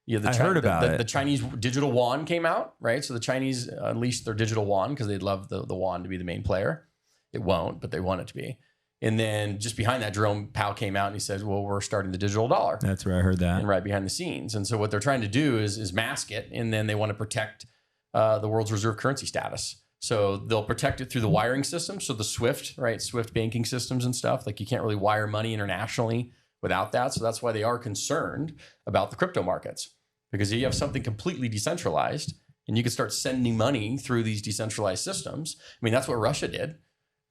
I heard about it. The Chinese digital yuan came out, right? So the Chinese unleashed their digital yuan because they'd love the yuan to be the main player. It won't, but they want it to be. And then just behind that, Jerome Powell came out and he says, well, we're starting the digital dollar. That's where I heard that. And right behind the scenes. And so what they're trying to do is mask it. And then they want to protect the world's reserve currency status. So they'll protect it through the wiring system. So the SWIFT, right? SWIFT banking systems and stuff. Like you can't really wire money internationally without that. So that's why they are concerned about the crypto markets. Because you have something completely decentralized and you can start sending money through these decentralized systems. I mean, that's what Russia did,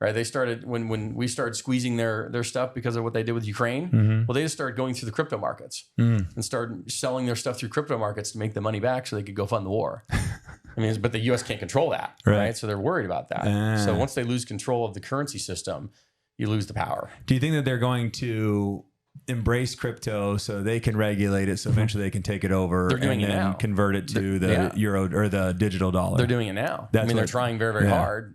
right? They started, when we started squeezing their stuff because of what they did with Ukraine, well, they just started going through the crypto markets and started selling their stuff through crypto markets to make the money back so they could go fund the war. I mean, but the US can't control that, right? So they're worried about that. So once they lose control of the currency system, you lose the power. Do you think that they're going to embrace crypto so they can regulate it so eventually they can take it over and then convert it to the euro or the digital dollar? They're doing it now. They're trying very, very hard.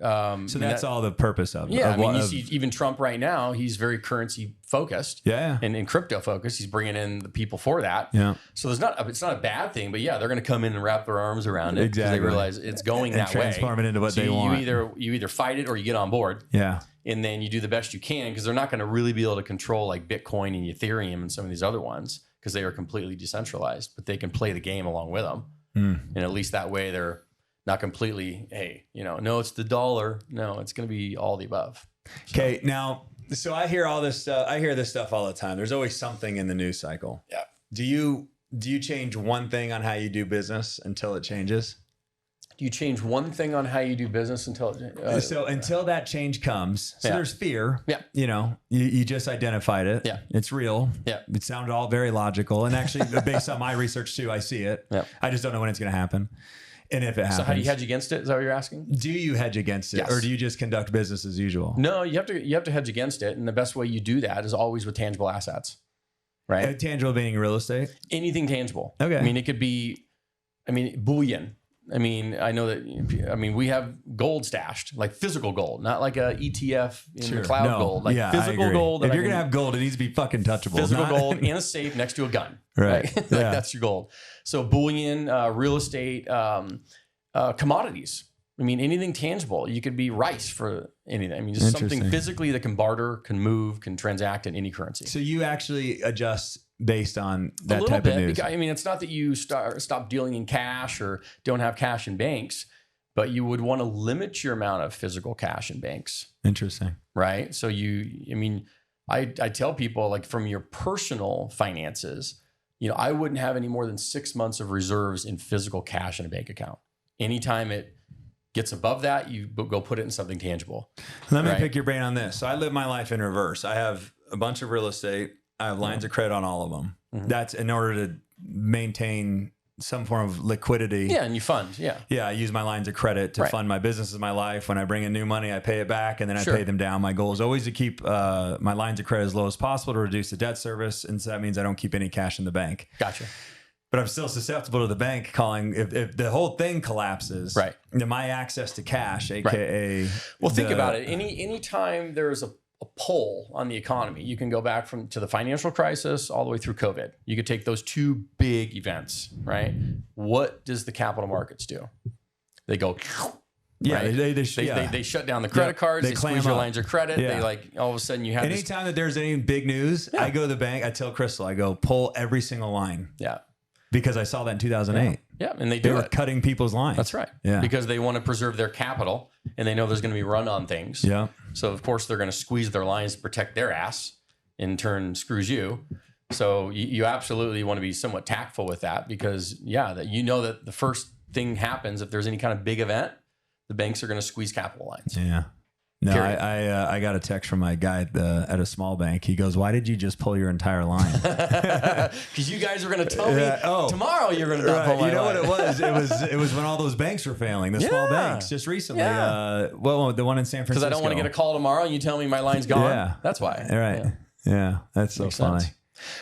So that's all the purpose of it. Yeah, you see even Trump right now, he's very currency focused and crypto focused. He's bringing in the people for that. Yeah. So it's not a bad thing, but they're going to come in and wrap their arms around it because they realize it's going that way. Transform it into what they want. You either fight it or you get on board. Yeah. And then you do the best you can because they're not going to really be able to control like Bitcoin and Ethereum and some of these other ones because they are completely decentralized, but they can play the game along with them. And at least that way they're not completely, hey, no, it's the dollar. No, it's going to be all the above. Okay. Now, so I hear all this stuff. I hear this stuff all the time. There's always something in the news cycle. Yeah. Do you change one thing on how you do business until it changes? You change one thing on how you do business until until that change comes. So there's fear. Yeah. You just identified it. Yeah. It's real. Yeah. It sounded all very logical. And actually, based on my research too, I see it. Yeah. I just don't know when it's going to happen. And if it happens. So how do you hedge against it? Is that what you're asking? Do you hedge against it, or do you just conduct business as usual? No, you have to hedge against it. And the best way you do that is always with tangible assets. Right? Tangible being real estate? Anything tangible. Okay. I mean, it could be, bullion. I know that, we have gold stashed, like physical gold, not like a ETF in the cloud gold, like physical gold. If you're going to have gold, it needs to be fucking touchable. Physical gold in a safe next to a gun. Right. That's your gold. So bullion, real estate, commodities. Anything tangible. You could be rice for anything. Just something physically that can barter, can move, can transact in any currency. So you actually adjust based on that type of news. Because, it's not that you stop dealing in cash or don't have cash in banks, but you would want to limit your amount of physical cash in banks. Interesting. Right. So I tell people, like, from your personal finances, I wouldn't have any more than 6 months of reserves in physical cash in a bank account. Anytime it gets above that, you go put it in something tangible. Let me pick your brain on this. So I live my life in reverse. I have a bunch of real estate. I have lines of credit on all of them. That's in order to maintain some form of liquidity. Yeah, and you fund. Yeah. Yeah, I use my lines of credit to fund my business, my life. When I bring in new money, I pay it back, and then I pay them down. My goal is always to keep my lines of credit as low as possible to reduce the debt service, and so that means I don't keep any cash in the bank. Gotcha. But I'm still susceptible to the bank calling if the whole thing collapses. Right. Then my access to cash, aka think about it. Any time there's a pull on the economy, you can go back to the financial crisis all the way through COVID. You could take those two big events, right? What does the capital markets do? They go. Yeah, right? They shut down the credit cards. They squeeze your lines of credit. Yeah. They all of a sudden you have. Anytime that there's any big news, I go to the bank. I tell Crystal, I go pull every single line. Yeah. Because I saw that in 2008. Yeah, and they were cutting people's lines. That's right. Yeah. Because they want to preserve their capital and they know there's going to be run on things. Yeah. So of course they're going to squeeze their lines to protect their ass, in turn screws you. So you absolutely want to be somewhat tactful with that because that the first thing happens if there's any kind of big event, the banks are going to squeeze capital lines. Yeah. No, Period. I got a text from my guy at a small bank. He goes, "Why did you just pull your entire line?" Because you guys are going to tell me tomorrow you're going to not pull my line. You know what it was? It was when all those banks were failing. The small banks just recently. Well, the one in San Francisco. Because I don't want to get a call tomorrow and you tell me my line's gone. Yeah, that's why. Right. Yeah, that's so funny. Sense.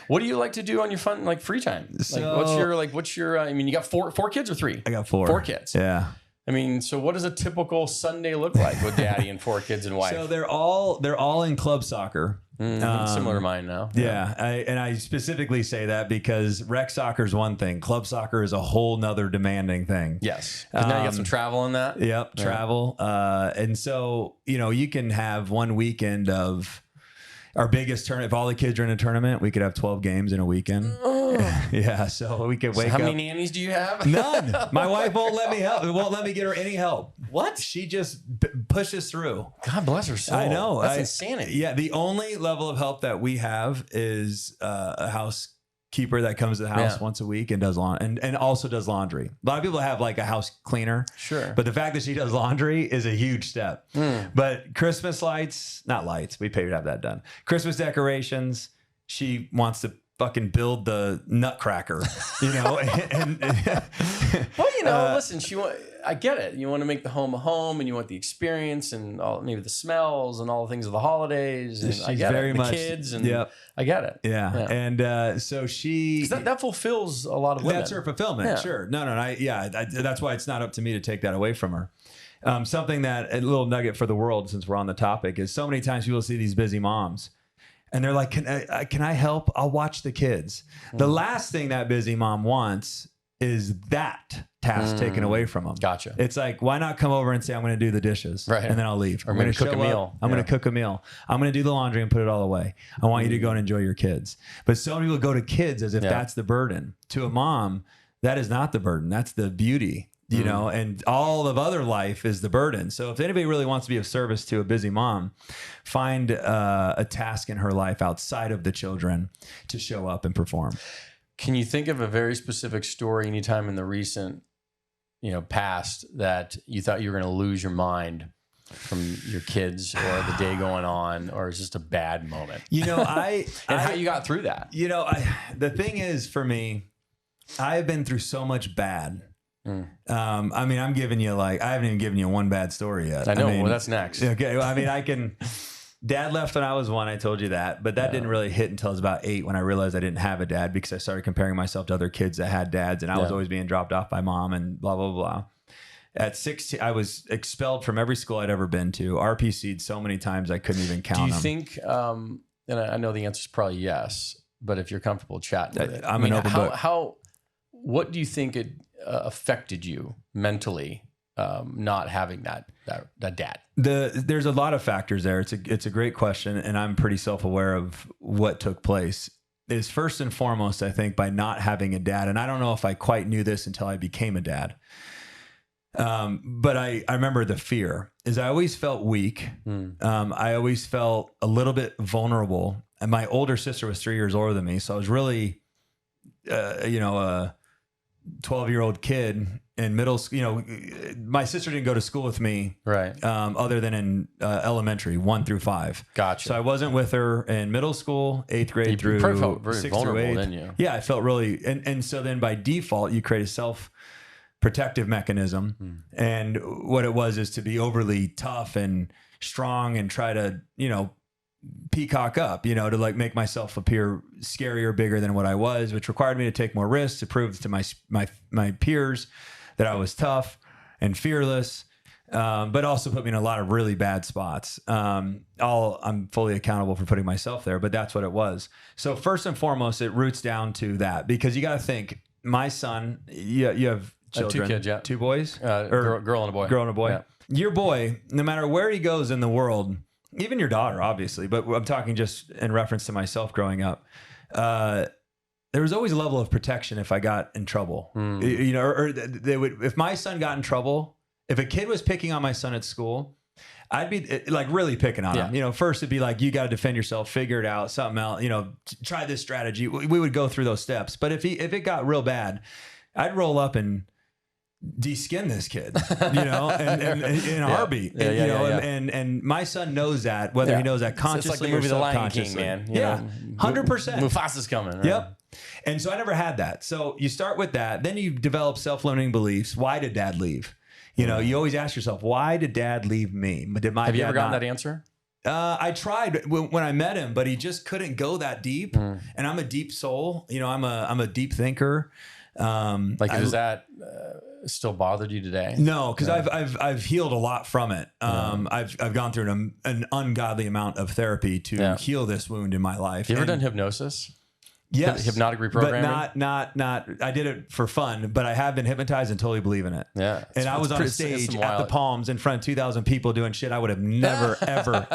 What do you like to do on your fun free time? What's your I mean, you got four kids or three? I got four. 4 kids. Yeah. I mean, so what does a typical Sunday look like with daddy and 4 kids and wife? So they're all in club soccer. Similar to mine now. Yeah. I specifically say that because rec soccer is one thing. Club soccer is a whole nother demanding thing. Yes. Now you got some travel in that. Yep. Travel. And so, you can have one weekend of our biggest tournament. If all the kids are in a tournament, we could have 12 games in a weekend. Yeah, so we could wake up. How many nannies do you have? None. My wife won't let me help. Won't let me get her any help. What? She just pushes through. God bless her soul. I know. That's insanity. Yeah, the only level of help that we have is a housekeeper that comes to the house once a week and does and also does laundry. A lot of people have like a house cleaner. Sure. But the fact that she does laundry is a huge step. But Christmas not lights. We pay to have that done. Christmas decorations. She wants to fucking build the nutcracker, Well, listen, I get it. You want to make the home a home, and you want the experience and maybe the smells and all the things of the holidays. And I get it. The kids, and I get it. Yeah. And so she that fulfills a lot of women. That's her fulfillment. Yeah. Sure. No. That's why it's not up to me to take that away from her. Something that a little nugget for the world, since we're on the topic, is so many times people see these busy moms. And they're like, can I help? I'll watch the kids. The last thing that busy mom wants is that task taken away from them. Gotcha. It's like, why not come over and say, I'm going to do the dishes, and then I'll leave. I'm going to cook a meal. I'm going to cook a meal. I'm going to do the laundry and put it all away. I want you to go and enjoy your kids. But so many people go to kids as if that's the burden. To a mom, that is not the burden. That's the beauty. And all of other life is the burden. So if anybody really wants to be of service to a busy mom, find a task in her life outside of the children to show up and perform. Can you think of a very specific story anytime in the recent, past that you thought you were going to lose your mind from your kids or the day going on, or it's just a bad moment? How you got through that? The thing is, for me, I've been through so much bad. I'm giving you I haven't even given you one bad story yet. I know. Well, that's next. Okay. Dad left when I was 1. I told you that, but that didn't really hit until I was about 8 when I realized I didn't have a dad, because I started comparing myself to other kids that had dads, and I was always being dropped off by mom and blah, blah, blah. At 16, I was expelled from every school I'd ever been to. RPC'd so many times I couldn't even count them. Do you think, and I know the answer is probably yes, but if you're comfortable chatting with it, I'm an open book. What do you think it affected you mentally, not having that dad? There's a lot of factors there. It's a great question, and I'm pretty self-aware of what took place. Is first and foremost, I think, by not having a dad, and I don't know if I quite knew this until I became a dad. But I remember the fear is I always felt weak. I always felt a little bit vulnerable, and my older sister was 3 years older than me, so I was really, a 12-year-old kid in middle school. My sister didn't go to school with me, right? Other than in elementary, 1 through 5. Gotcha. So I wasn't with her in middle school, 8th grade through 6th through 8th. Didn't you? Yeah, I felt really, and so then by default, you create a self-protective mechanism, and what it was is to be overly tough and strong and try to, peacock up, to make myself appear scarier, bigger than what I was, which required me to take more risks to prove to my peers that I was tough and fearless, but also put me in a lot of really bad spots. I'm fully accountable for putting myself there, but that's what it was. So first and foremost, it roots down to that, because you got to think, my son, you have children, 2 kids, yeah. 2 boys, girl and a boy. Girl and a boy. Yeah. Your boy, no matter where he goes in the world, even your daughter, obviously, but I'm talking just in reference to myself growing up. There was always a level of protection if I got in trouble. Or they would, if my son got in trouble, if a kid was picking on my son at school, I'd be really picking on him. First it'd be like, you got to defend yourself, figure it out, something else, try this strategy. We would go through those steps. But if it got real bad, I'd roll up and de-skin this kid, you know, and in a heartbeat, and my son knows that, whether he knows that consciously it's like the movie or The Lion subconsciously. King, man. You know, 100%. Mufasa's coming. Right? Yep. And so I never had that. So you start with that, then you develop self-limiting beliefs. Why did dad leave? You know, you always ask yourself, why did dad leave me? Have you ever gotten that answer? I tried when I met him, but he just couldn't go that deep. And I'm a deep soul. You know, I'm a deep thinker. Does that still bothered you today? No, because I've healed a lot from it. I've gone through an ungodly amount of therapy to heal this wound in my life. You ever done hypnosis? Yes, hypnotic reprogramming, but not. I did it for fun, but I have been hypnotized and totally believe in it. Yeah, and I was on a stage at the Palms in front of 2,000 people doing shit I would have never, ever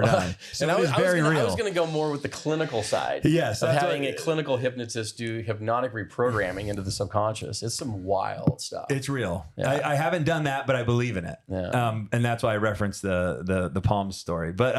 done. So and it was very real. I was going to go more with the clinical side. Yes, of having a clinical hypnotist do hypnotic reprogramming into the subconscious. It's some wild stuff. It's real. Yeah. I haven't done that, but I believe in it. Yeah. And that's why I referenced the Palms story. But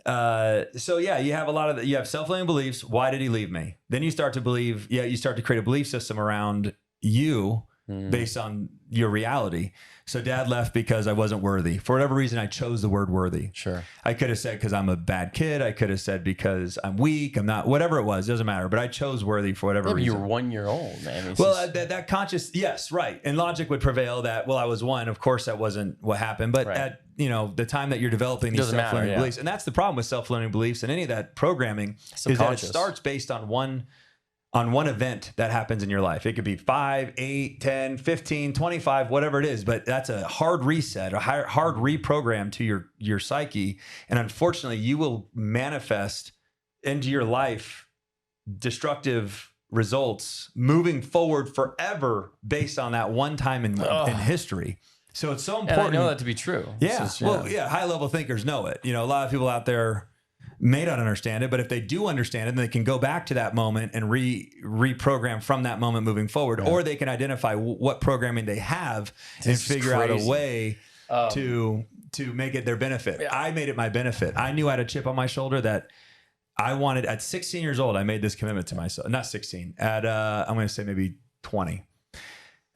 so yeah, you have you have self-limiting beliefs. Why did he leave me? Then you start to believe, you start to create a belief system around you based on your reality. So dad left because I wasn't worthy. For whatever reason, I chose the word worthy. Sure. I could have said because I'm a bad kid. I could have said because I'm weak. I'm not, whatever it was, doesn't matter. But I chose worthy for whatever reason. You were 1 year old, man. That conscious, yes, right. And logic would prevail that, well, I was one. Of course, that wasn't what happened. But at the time that you're developing these self-limiting beliefs, and that's the problem with self-limiting beliefs and any of that programming, is that it starts based on one event that happens in your life. It could be 5, 8, 10, 15, 25, whatever it is, but that's a hard reset, a hard reprogram to your psyche. And unfortunately, you will manifest into your life destructive results moving forward forever based on that one time in history. So it's so important. And I know that to be true. Yeah. High level thinkers know it. You know, a lot of people out there may not understand it, but if they do understand it, then they can go back to that moment and reprogram from that moment moving forward, or they can identify what programming they have and figure out a way to make it their benefit. Yeah. I made it my benefit. I knew I had a chip on my shoulder that I wanted. At 16 years old, I made this commitment to myself. Not 16. At I'm going to say maybe 20.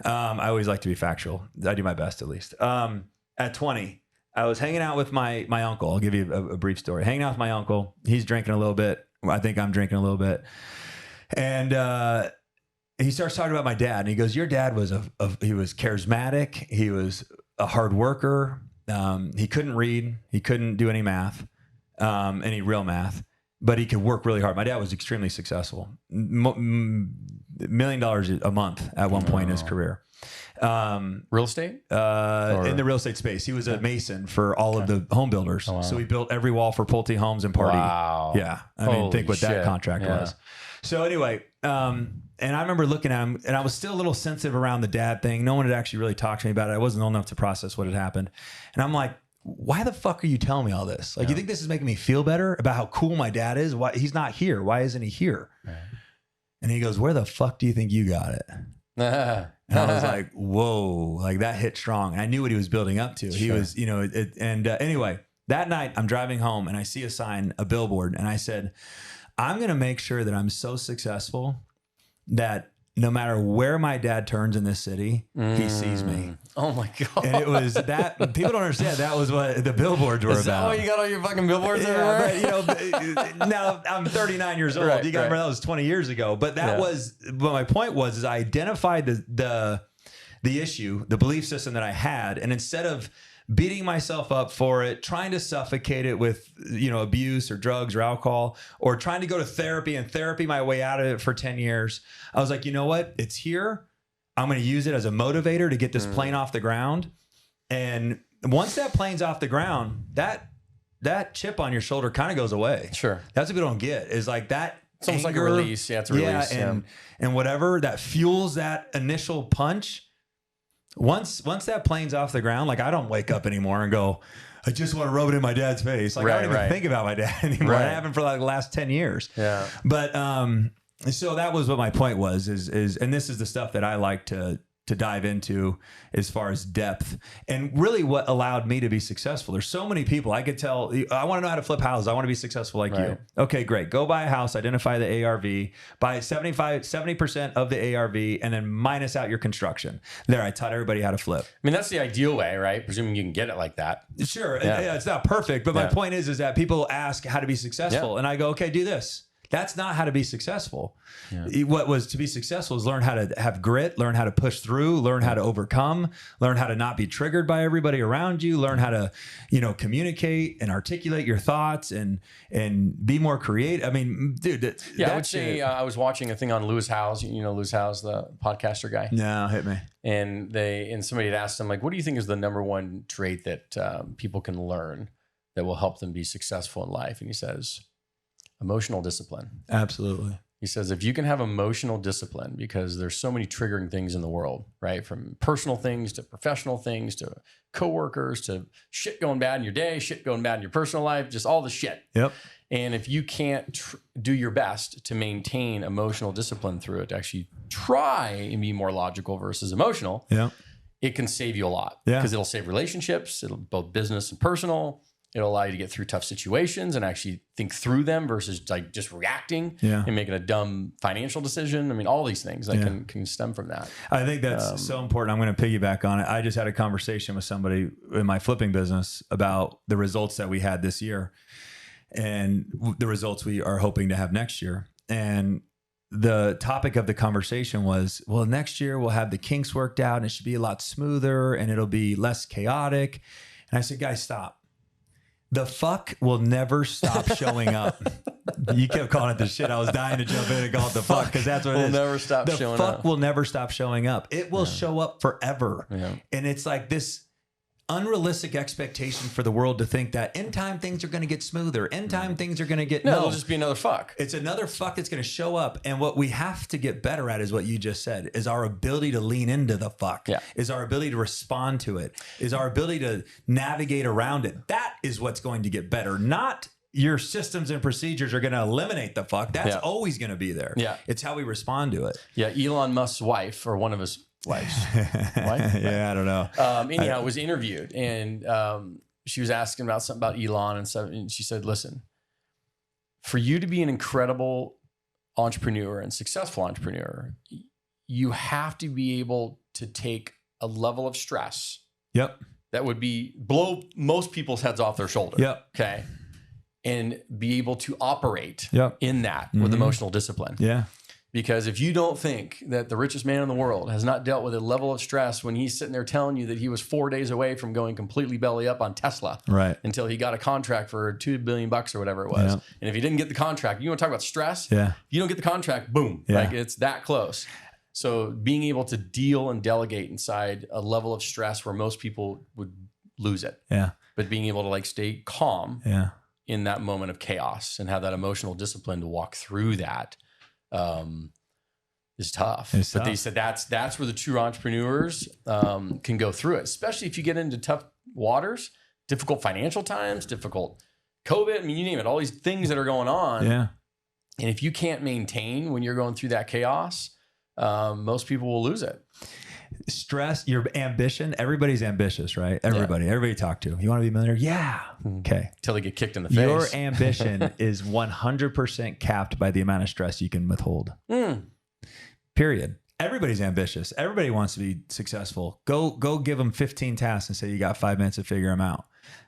I always like to be factual. I do my best, at least. At 20. I was hanging out with my uncle. I'll give you a brief story. Hanging out with my uncle. He's drinking a little bit. I think I'm drinking a little bit. And he starts talking about my dad. And he goes, your dad was he was charismatic. He was a hard worker. He couldn't read. He couldn't do any math, any real math. But he could work really hard. My dad was extremely successful. $1 million a month at one point in his career. Real estate? In the real estate space. He was a mason for all of the home builders. Oh, wow. So he built every wall for Pulte Homes and Party. Wow. Yeah. I mean, think what that contract was. So anyway, and I remember looking at him, and I was still a little sensitive around the dad thing. No one had actually really talked to me about it. I wasn't old enough to process what had happened. And I'm like, why the fuck are you telling me all this? Like, you think this is making me feel better about how cool my dad is? Why he's not here? Why isn't he here? Right. And he goes, where the fuck do you think you got it? And I was like, whoa, like that hit strong. And I knew what he was building up to. Sure. He was, anyway, that night I'm driving home and I see a sign, a billboard. And I said, I'm going to make sure that I'm so successful that no matter where my dad turns in this city, he sees me. Oh my God. And it was that, people don't understand, that was what the billboards were about. Oh, you got all your fucking billboards everywhere? But, now I'm 39 years old. You got to remember that was 20 years ago. But that was, what my point was, is I identified the issue, the belief system that I had. And instead of beating myself up for it, trying to suffocate it with, abuse or drugs or alcohol, or trying to go to therapy and therapy my way out of it for 10 years. I was like, you know what? It's here. I'm going to use it as a motivator to get this plane off the ground. And once that plane's off the ground, that chip on your shoulder kind of goes away. Sure. That's what people don't get, is like that. It's almost like a release. Yeah, it's a release. And whatever that fuels that initial punch. Once that plane's off the ground, like I don't wake up anymore and go, I just want to rub it in my dad's face. Like I don't even think about my dad anymore. It happened for like the last 10 years. Yeah. But so that was what my point was, is and this is the stuff that I like to to dive into as far as depth, and really what allowed me to be successful. There's so many people I could tell, I want to know how to flip houses. I want to be successful like you. Okay, great. Go buy a house, identify the ARV, buy 70% of the ARV, and then minus out your construction. There, I taught everybody how to flip. I mean, that's the ideal way, right? Presuming you can get it like that. Sure. Yeah. It's not perfect, but my point is that people ask how to be successful, and I go, okay, do this. That's not how to be successful. Yeah. What was to be successful is learn how to have grit, learn how to push through, learn how to overcome, learn how to not be triggered by everybody around you, learn how to, communicate and articulate your thoughts and be more creative. I mean, dude. I would say I was watching a thing on Lewis Howes, Lewis Howes, the podcaster guy. No, hit me. And somebody had asked him, like, what do you think is the number one trait that people can learn that will help them be successful in life? And he says, emotional discipline. Absolutely. He says, if you can have emotional discipline, because there's so many triggering things in the world, right? From personal things to professional things to coworkers to shit going bad in your day, shit going bad in your personal life, just all the shit. Yep. And if you can't do your best to maintain emotional discipline through it, to actually try and be more logical versus emotional, it can save you a lot. Because it'll save relationships, it'll both business and personal. It'll allow you to get through tough situations and actually think through them versus like just reacting and making a dumb financial decision. I mean, all these things that can stem from that. I think that's so important. I'm going to piggyback on it. I just had a conversation with somebody in my flipping business about the results that we had this year and the results we are hoping to have next year. And the topic of the conversation was, well, next year we'll have the kinks worked out and it should be a lot smoother and it'll be less chaotic. And I said, guys, stop. The fuck will never stop showing up. You kept calling it the shit. I was dying to jump in and call it the fuck because that's what it is. Never stop showing up. The fuck will never stop showing up. It will show up forever. Yeah. And it's like this unrealistic expectation for the world to think that in time things are going to get smoother. In time things are going to get it'll just be another fuck. It's another fuck that's going to show up. And what we have to get better at is what you just said, is our ability to lean into the fuck, is our ability to respond to it, is our ability to navigate around it. That is what's going to get better. Not your systems and procedures are going to eliminate the fuck. That's always going to be there. Yeah. It's how we respond to it. Yeah. Elon Musk's wife, or one of his wives. I don't know. Anyhow, was interviewed and she was asking about something about Elon and stuff. And she said, listen, for you to be an incredible entrepreneur and successful entrepreneur, you have to be able to take a level of stress that would be blow most people's heads off their shoulder. Okay. And be able to operate in that with emotional discipline. Yeah. Because if you don't think that the richest man in the world has not dealt with a level of stress when he's sitting there telling you that he was 4 days away from going completely belly up on Tesla, until he got a contract for $2 billion or whatever it was. And if he didn't get the contract, you want to talk about stress? If you don't get the contract, boom, like it's that close. So being able to deal and delegate inside a level of stress where most people would lose it. But being able to like stay calm in that moment of chaos and have that emotional discipline to walk through that is tough. But they said that's where the true entrepreneurs can go through it, especially if you get into tough waters, difficult financial times, difficult COVID. I mean, you name it, all these things that are going on. And if you can't maintain when you're going through that chaos, most people will lose it. Stress, your ambition. Everybody's ambitious, right? Everybody talk to. You want to be a millionaire? Yeah. Okay. Till they get kicked in the face. Your ambition is 100% capped by the amount of stress you can withhold. Period. Everybody's ambitious. Everybody wants to be successful. Go give them 15 tasks and say you got 5 minutes to figure them out.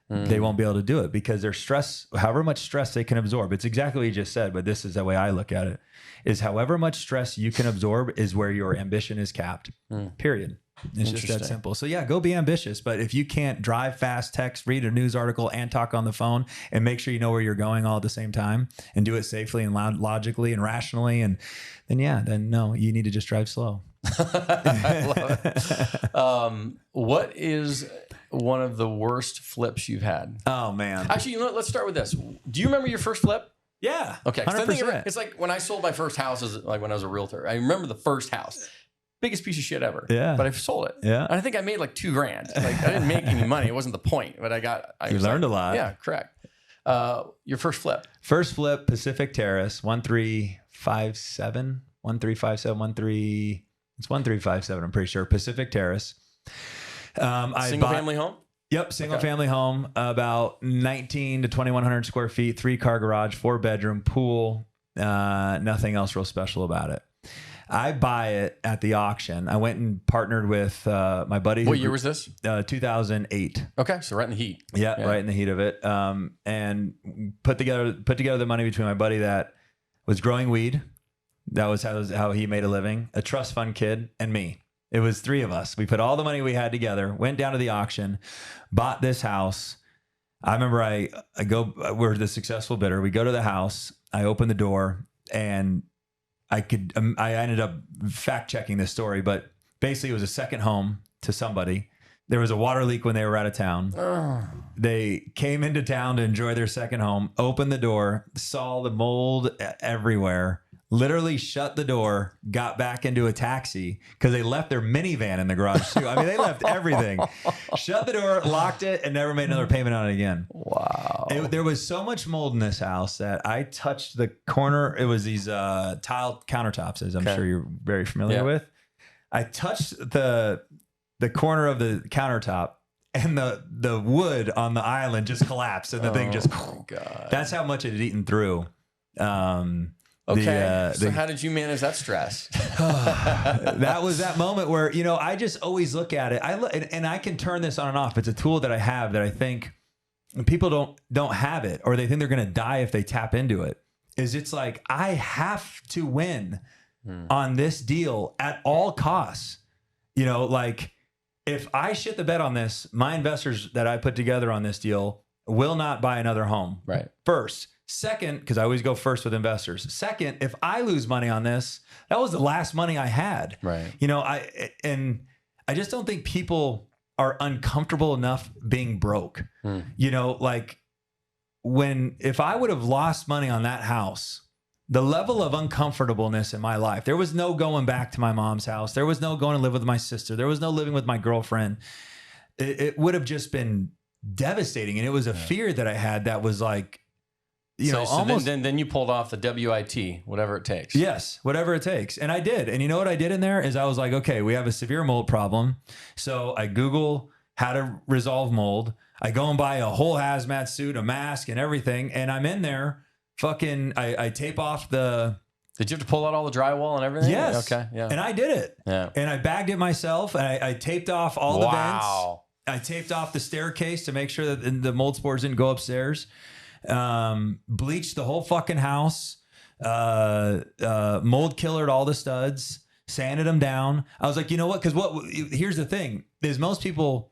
They won't be able to do it because their stress, however much stress they can absorb. It's exactly what you just said, but this is the way I look at it, is however much stress you can absorb is where your ambition is capped. Period. It's just that simple. So yeah, go be ambitious. But if you can't drive fast, text, read a news article, and talk on the phone and make sure you know where you're going all at the same time and do it safely and logically and rationally, and then no, you need to just drive slow. I love it. What is one of the worst flips you've had? Oh man. Actually, let's start with this. Do you remember your first flip? Yeah. Okay. 100%. It's like when I sold my first house, like when I was a realtor. I remember the first house. Biggest piece of shit ever. Yeah. But I sold it. Yeah. And I think I made like $2,000. Like I didn't make any money. It wasn't the point. But you learned a lot. Yeah, correct. Your first flip. First flip, Pacific Terrace, 1357, It's 1357. I'm pretty sure. Pacific Terrace. Single family home? Yep. Single family home, about 19 to 2,100 square feet, 3-car garage, 4-bedroom, pool, nothing else real special about it. I buy it at the auction. I went and partnered with my buddy. What year was this? 2008. Okay, so right in the heat. Yeah, right in the heat of it. And put together the money between my buddy that was growing weed. That was how he made a living. A trust fund kid and me. It was 3 of us. We put all the money we had together, went down to the auction, bought this house. I remember we're the successful bidder. We go to the house. I open the door and I ended up fact checking this story, but basically it was a second home to somebody. There was a water leak when they were out of town. They came into town to enjoy their second home, opened the door, saw the mold everywhere, literally shut the door, got back into a taxi because they left their minivan in the garage too. I mean, they left everything, shut the door, locked it, and never made another payment on it again. Wow. There was so much mold in this house that I touched the corner. It was these tile countertops, as I'm sure you're very familiar with. I touched the corner of the countertop, and the wood on the island just collapsed, and the thing just. God. That's how much it had eaten through. Okay. So how did you manage that stress? That was that moment where, I just always look at it. And I can turn this on and off. It's a tool that I have that I think people don't have it, or they think they're going to die if they tap into it. It's like, I have to win on this deal at all costs. Like if I shit the bed on this, my investors that I put together on this deal will not buy another home. Right. First. Second, because I always go first with investors. Second, if I lose money on this, that was the last money I had. Right. I just don't think people are uncomfortable enough being broke. Like if I would have lost money on that house, the level of uncomfortableness in my life, there was no going back to my mom's house. There was no going to live with my sister. There was no living with my girlfriend. It would have just been devastating. And it was a fear that I had that was like, almost. Then you pulled off the WIT, whatever it takes. Yes, whatever it takes. And I did. And you know what I did in there is I was like, okay, we have a severe mold problem. So I Google how to resolve mold. I go and buy a whole hazmat suit, a mask and everything. And I'm in there I tape off the... Did you have to pull out all the drywall and everything? Yes. Okay. Yeah. And I did it. Yeah. And I bagged it myself, and I taped off all the vents. I taped off the staircase to make sure that the mold spores didn't go upstairs. Bleached the whole fucking house, mold killered all the studs, sanded them down. I was like, you know what? Because here's the thing is most people,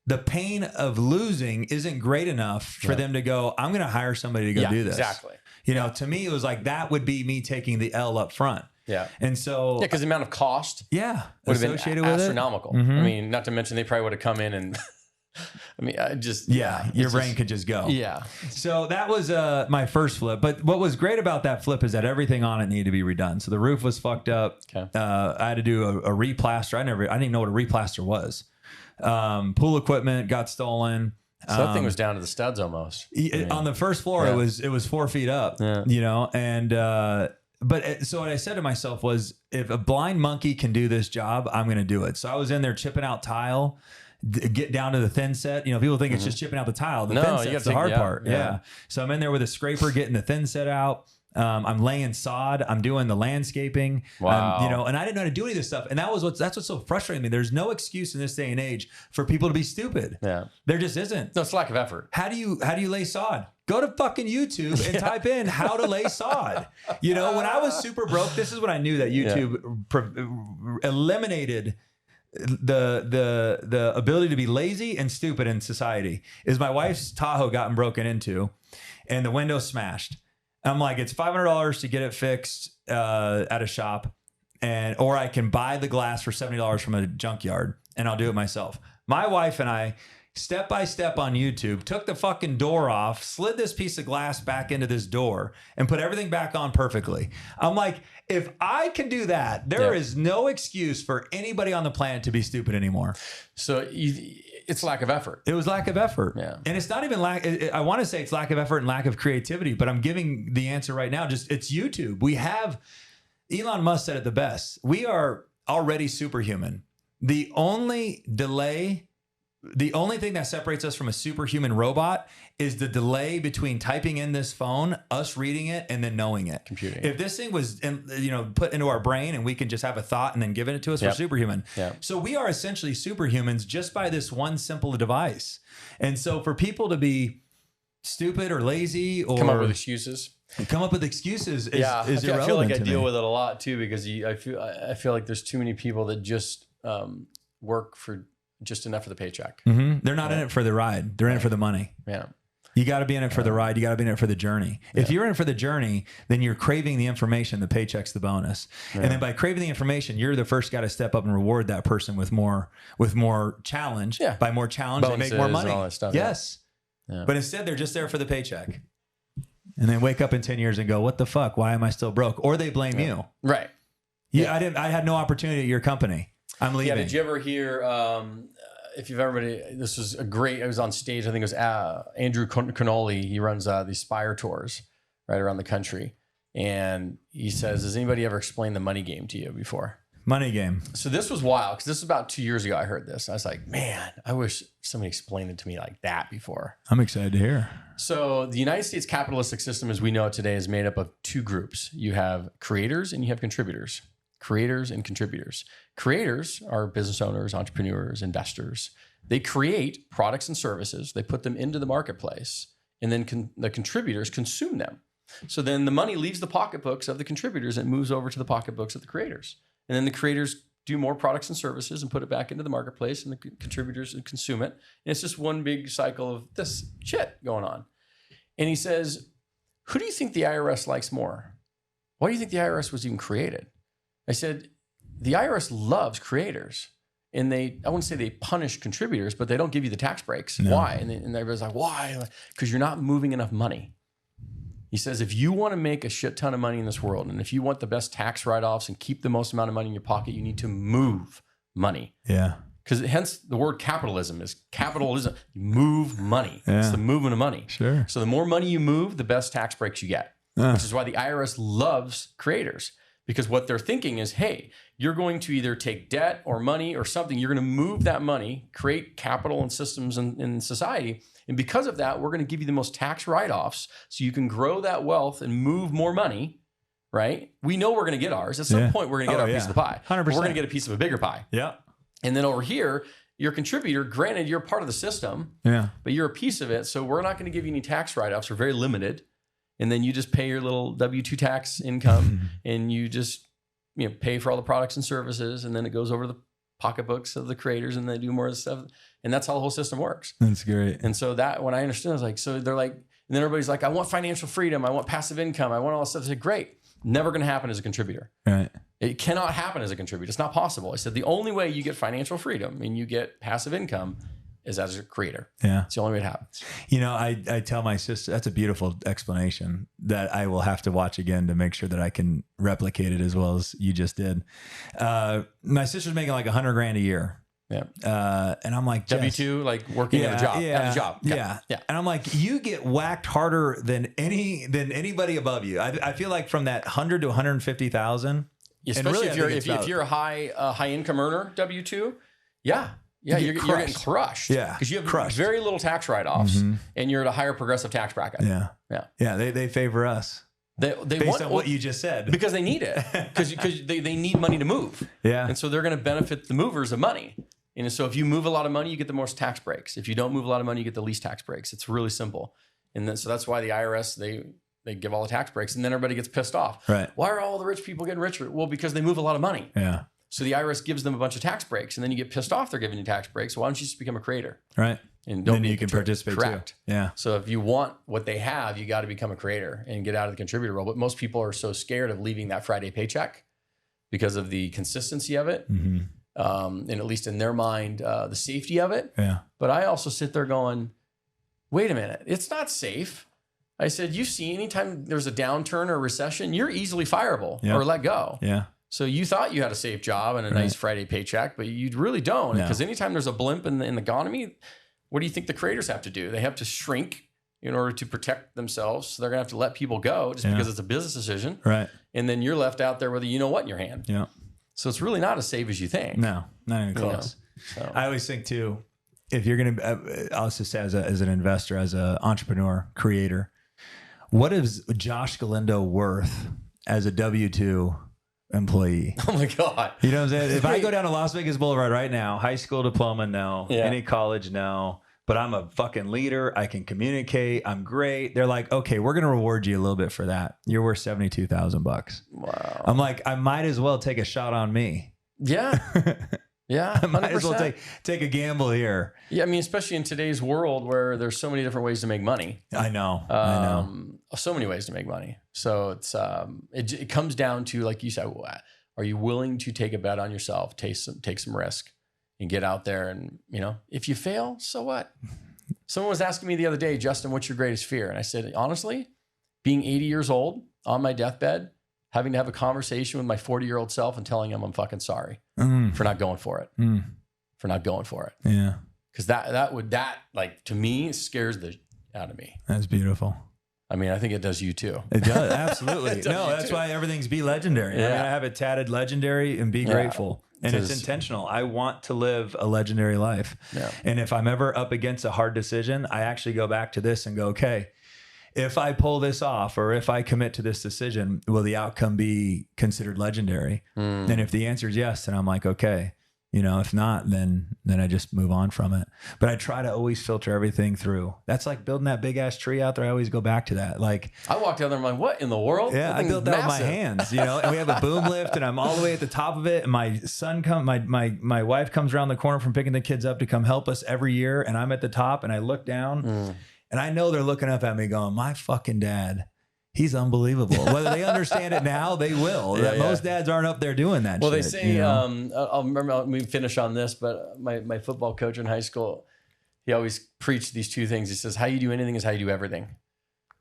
the pain of losing isn't great enough for them to go, I'm going to hire somebody to go do this. Exactly. To me, it was like, that would be me taking the L up front. Yeah. And so, because the amount of cost would have been astronomical. Mm-hmm. I mean, not to mention they probably would have come in and your brain could just go. Yeah. So that was my first flip. But what was great about that flip is that everything on it needed to be redone. So the roof was fucked up. Okay. I had to do a replaster. I didn't even know what a replaster was. Pool equipment got stolen. So that thing was down to the studs almost. On the first floor, it was 4 feet up. Yeah. And so what I said to myself was, if a blind monkey can do this job, I'm going to do it. So I was in there chipping out tile. Get down to the thin set. People think it's just chipping out the tile. The thin set's the hard part. Yeah. So I'm in there with a scraper getting the thin set out. I'm laying sod. I'm doing the landscaping. Wow. And I didn't know how to do any of this stuff. And that's what's so frustrating me. There's no excuse in this day and age for people to be stupid. Yeah. There just isn't. No, it's lack of effort. How do you lay sod? Go to fucking YouTube and type in how to lay sod. When I was super broke, this is when I knew that YouTube eliminated the ability to be lazy and stupid in society. Is my wife's Tahoe gotten broken into and the window smashed. I'm like, it's $500 to get it fixed at a shop, or I can buy the glass for $70 from a junkyard and I'll do it myself. My wife and I, step by step on YouTube, took the fucking door off, slid this piece of glass back into this door and put everything back on perfectly. I'm like, if I can do that, there is no excuse for anybody on the planet to be stupid anymore. So it's lack of effort. It was lack of effort. Yeah. And it's not even I want to say it's lack of effort and lack of creativity, but I'm giving the answer right now. It's YouTube. We have, Elon Musk said it the best. We are already superhuman. The only thing that separates us from a superhuman robot is the delay between typing in this phone, us reading it, and then knowing it. Computing. If this thing was, put into our brain and we can just have a thought and then give it to us, we're superhuman. Yep. So we are essentially superhumans just by this one simple device. And so for people to be stupid or lazy or come up with excuses is irrelevant. I feel like I to deal me. with it a lot too, because I feel like there's too many people that just work for just enough of the paycheck. Mm-hmm. They're not in it for the ride. They're in it for the money. Yeah. You got to be in it for the ride. You got to be in it for the journey. If you're in it for the journey, then you're craving the information. The paycheck's the bonus. And then by craving the information, you're the first guy to step up and reward that person with more challenge. Yeah. By more challenge, Bonuses they make more money. and all that stuff. Yes. Yeah. But instead, they're just there for the paycheck. And then wake up in 10 years and go, what the fuck? Why am I still broke? Or they blame you. Right. Yeah. I had no opportunity at your company. I'm leaving. Yeah. Did you ever hear, if you've ever, this was it was on stage. I think it was Andrew Cannoli. He runs the Spire tours right around the country. And he says, has anybody ever explained the money game to you before? Money game. So this was wild, because this was about 2 years ago I heard this. I was like, man, I wish somebody explained it to me like that before. I'm excited to hear. So the United States capitalistic system as we know it today is made up of two groups. You have creators and you have contributors. Creators and contributors. Creators are business owners, entrepreneurs, investors. They create products and services. They put them into the marketplace, and then the contributors consume them. So then the money leaves the pocketbooks of the contributors and moves over to the pocketbooks of the creators. And then the creators do more products and services and put it back into the marketplace, and the contributors consume it. And it's just one big cycle of this shit going on. And he says, who do you think the IRS likes more? Why do you think the IRS was even created? I said, the IRS loves creators. And I wouldn't say they punish contributors, but they don't give you the tax breaks. No. Why? And everybody's like, why? Because you're not moving enough money. He says, if you want to make a shit ton of money in this world, and if you want the best tax write-offs and keep the most amount of money in your pocket, you need to move money. Yeah. Because hence the word capitalism is capitalism. You move money. Yeah. It's the movement of money. Sure. So the more money you move, the best tax breaks you get, which is why the IRS loves creators. Because what they're thinking is, hey, you're going to either take debt or money or something. You're going to move that money, create capital and systems in society. And because of that, we're going to give you the most tax write-offs so you can grow that wealth and move more money, right? We know we're going to get ours. At some point, we're going to get our piece of the pie. 100%. We're going to get a piece of a bigger pie. Yeah. And then over here, your contributor, granted, you're part of the system, but you're a piece of it. So we're not going to give you any tax write-offs. We're very limited. And then you just pay your little W-2 tax income and you just pay for all the products and services. And then it goes over to the pocketbooks of the creators and they do more of the stuff. And that's how the whole system works. That's great. And so that, when I understood, I was like, so they're like, and then everybody's like, I want financial freedom. I want passive income. I want all this stuff. I said, great. Never going to happen as a contributor. Right. It cannot happen as a contributor. It's not possible. I said, the only way you get financial freedom and you get passive income is as a creator. Yeah. It's the only way it happens. I tell my sister, that's a beautiful explanation that I will have to watch again to make sure that I can replicate it as well as you just did. My sister's making like $100,000 a year. Yeah. And I'm like, W-2, like working at a job. At a job. Yeah. And I'm like, you get whacked harder than anybody above you. I feel like from that 100 to 150,000. Especially really if you're a high income earner, W-2. Yeah. Yeah, you're getting crushed. Yeah, because you have very little tax write-offs, and you're at a higher progressive tax bracket. Yeah. They favor us. They based want on what you just said, because they need it, because they need money to move. Yeah, and so they're going to benefit the movers of money. And so if you move a lot of money, you get the most tax breaks. If you don't move a lot of money, you get the least tax breaks. It's really simple. And then, so that's why the IRS they give all the tax breaks, and then everybody gets pissed off. Right? Why are all the rich people getting richer? Well, because they move a lot of money. Yeah. So the IRS gives them a bunch of tax breaks, and then you get pissed off they're giving you tax breaks. So why don't you just become a creator? Right. And don't then you can participate Correct. Too. Yeah. So if you want what they have, you got to become a creator and get out of the contributor role. But most people are so scared of leaving that Friday paycheck because of the consistency of it. And at least in their mind, the safety of it. Yeah. But I also sit there going, wait a minute, it's not safe. I said, you see, anytime there's a downturn or a recession, you're easily fireable or let go. Yeah. So you thought you had a safe job and a nice Friday paycheck, but you really don't. Because anytime there's a blimp in the economy, what do you think the creators have to do? They have to shrink in order to protect themselves. So they're going to have to let people go just because it's a business decision. Right. And then you're left out there with a you-know-what in your hand. Yeah. So it's really not as safe as you think. No, not even close. So. I always think too, if you're going to, I'll just say as an investor, as an entrepreneur, creator, what is Josh Galindo worth as a W-2 employee? Oh my God. You know what I'm saying? If I go down to Las Vegas Boulevard right now, high school diploma, no. Yeah. Any college, no. But I'm a fucking leader. I can communicate. I'm great. They're like, okay, we're going to reward you a little bit for that. You're worth $72,000. Wow. I'm like, I might as well take a shot on me. Yeah. Yeah. 100%. I might as well take a gamble here. Yeah. I mean, especially in today's world where there's so many different ways to make money. I know. So many ways to make money. So it's, it comes down to, like you said, are you willing to take a bet on yourself, take some risk and get out there? And, you know, if you fail, so what? Someone was asking me the other day, Justin, what's your greatest fear? And I said, honestly, being 80 years old on my deathbed, having to have a conversation with my 40-year-old self and telling him I'm fucking sorry for not going for it, for not going for it. Yeah. Cause that like, to me, scares the out of me. That's beautiful. I mean, I think it does you too. It does. Absolutely. It does no, that's too. why everything's be legendary. Yeah. I mean, I have it tatted legendary and be grateful. And it's intentional. I want to live a legendary life. Yeah. And if I'm ever up against a hard decision, I actually go back to this and go, okay, if I pull this off or if I commit to this decision, will the outcome be considered legendary? And if the answer is yes, then I'm like, okay, you know, if not, then I just move on from it. But I try to always filter everything through. That's like building that big ass tree out there. I always go back to that. Like I walked out there and I'm like, what in the world? Yeah, I built that with my hands, you know, and we have a boom lift and I'm all the way at the top of it. And my son my wife comes around the corner from picking the kids up to come help us every year. And I'm at the top and I look down and I know they're looking up at me going, my fucking dad, he's unbelievable. Whether they understand it now, they will. Most dads aren't up there doing that. Well, shit, they say, you know? I'll remember, we finish on this, but my football coach in high school, he always preached these two things. He says, how you do anything is how you do everything.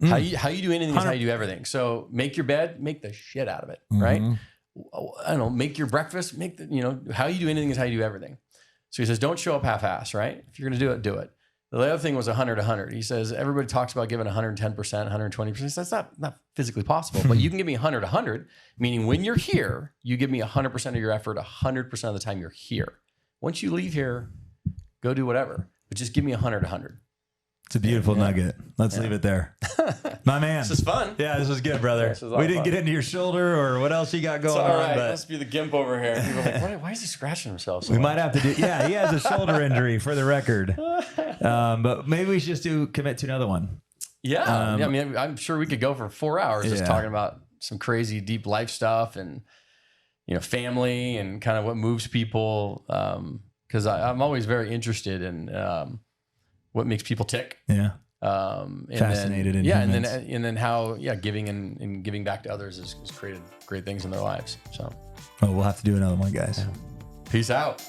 How you do anything is how you do everything. So make your bed, make the shit out of it, right? I don't know, make your breakfast, how you do anything is how you do everything. So he says, don't show up half-ass, right? If you're going to do it, do it. The other thing was 100. He says, everybody talks about giving 110%, 120%. That's not physically possible, but you can give me 100, meaning when you're here, you give me 100% of your effort, 100% of the time you're here. Once you leave here, go do whatever, but just give me 100. It's a beautiful nugget. Let's leave it there. My man. This is fun. Yeah, this was good, brother. We didn't get into your shoulder or what else you got going on. All right. But Must be the gimp over here. People are like, why is he scratching himself so we much? might have to do, he has a shoulder injury for the record. But maybe we should just commit to another one. Yeah. I mean, I'm sure we could go for 4 hours just talking about some crazy deep life stuff and, family and kind of what moves people. Cause I'm always very interested in, what makes people tick. Yeah. Fascinated in humans. and then how giving and giving back to others has created great things in their lives. So we'll have to do another one, guys. Peace out.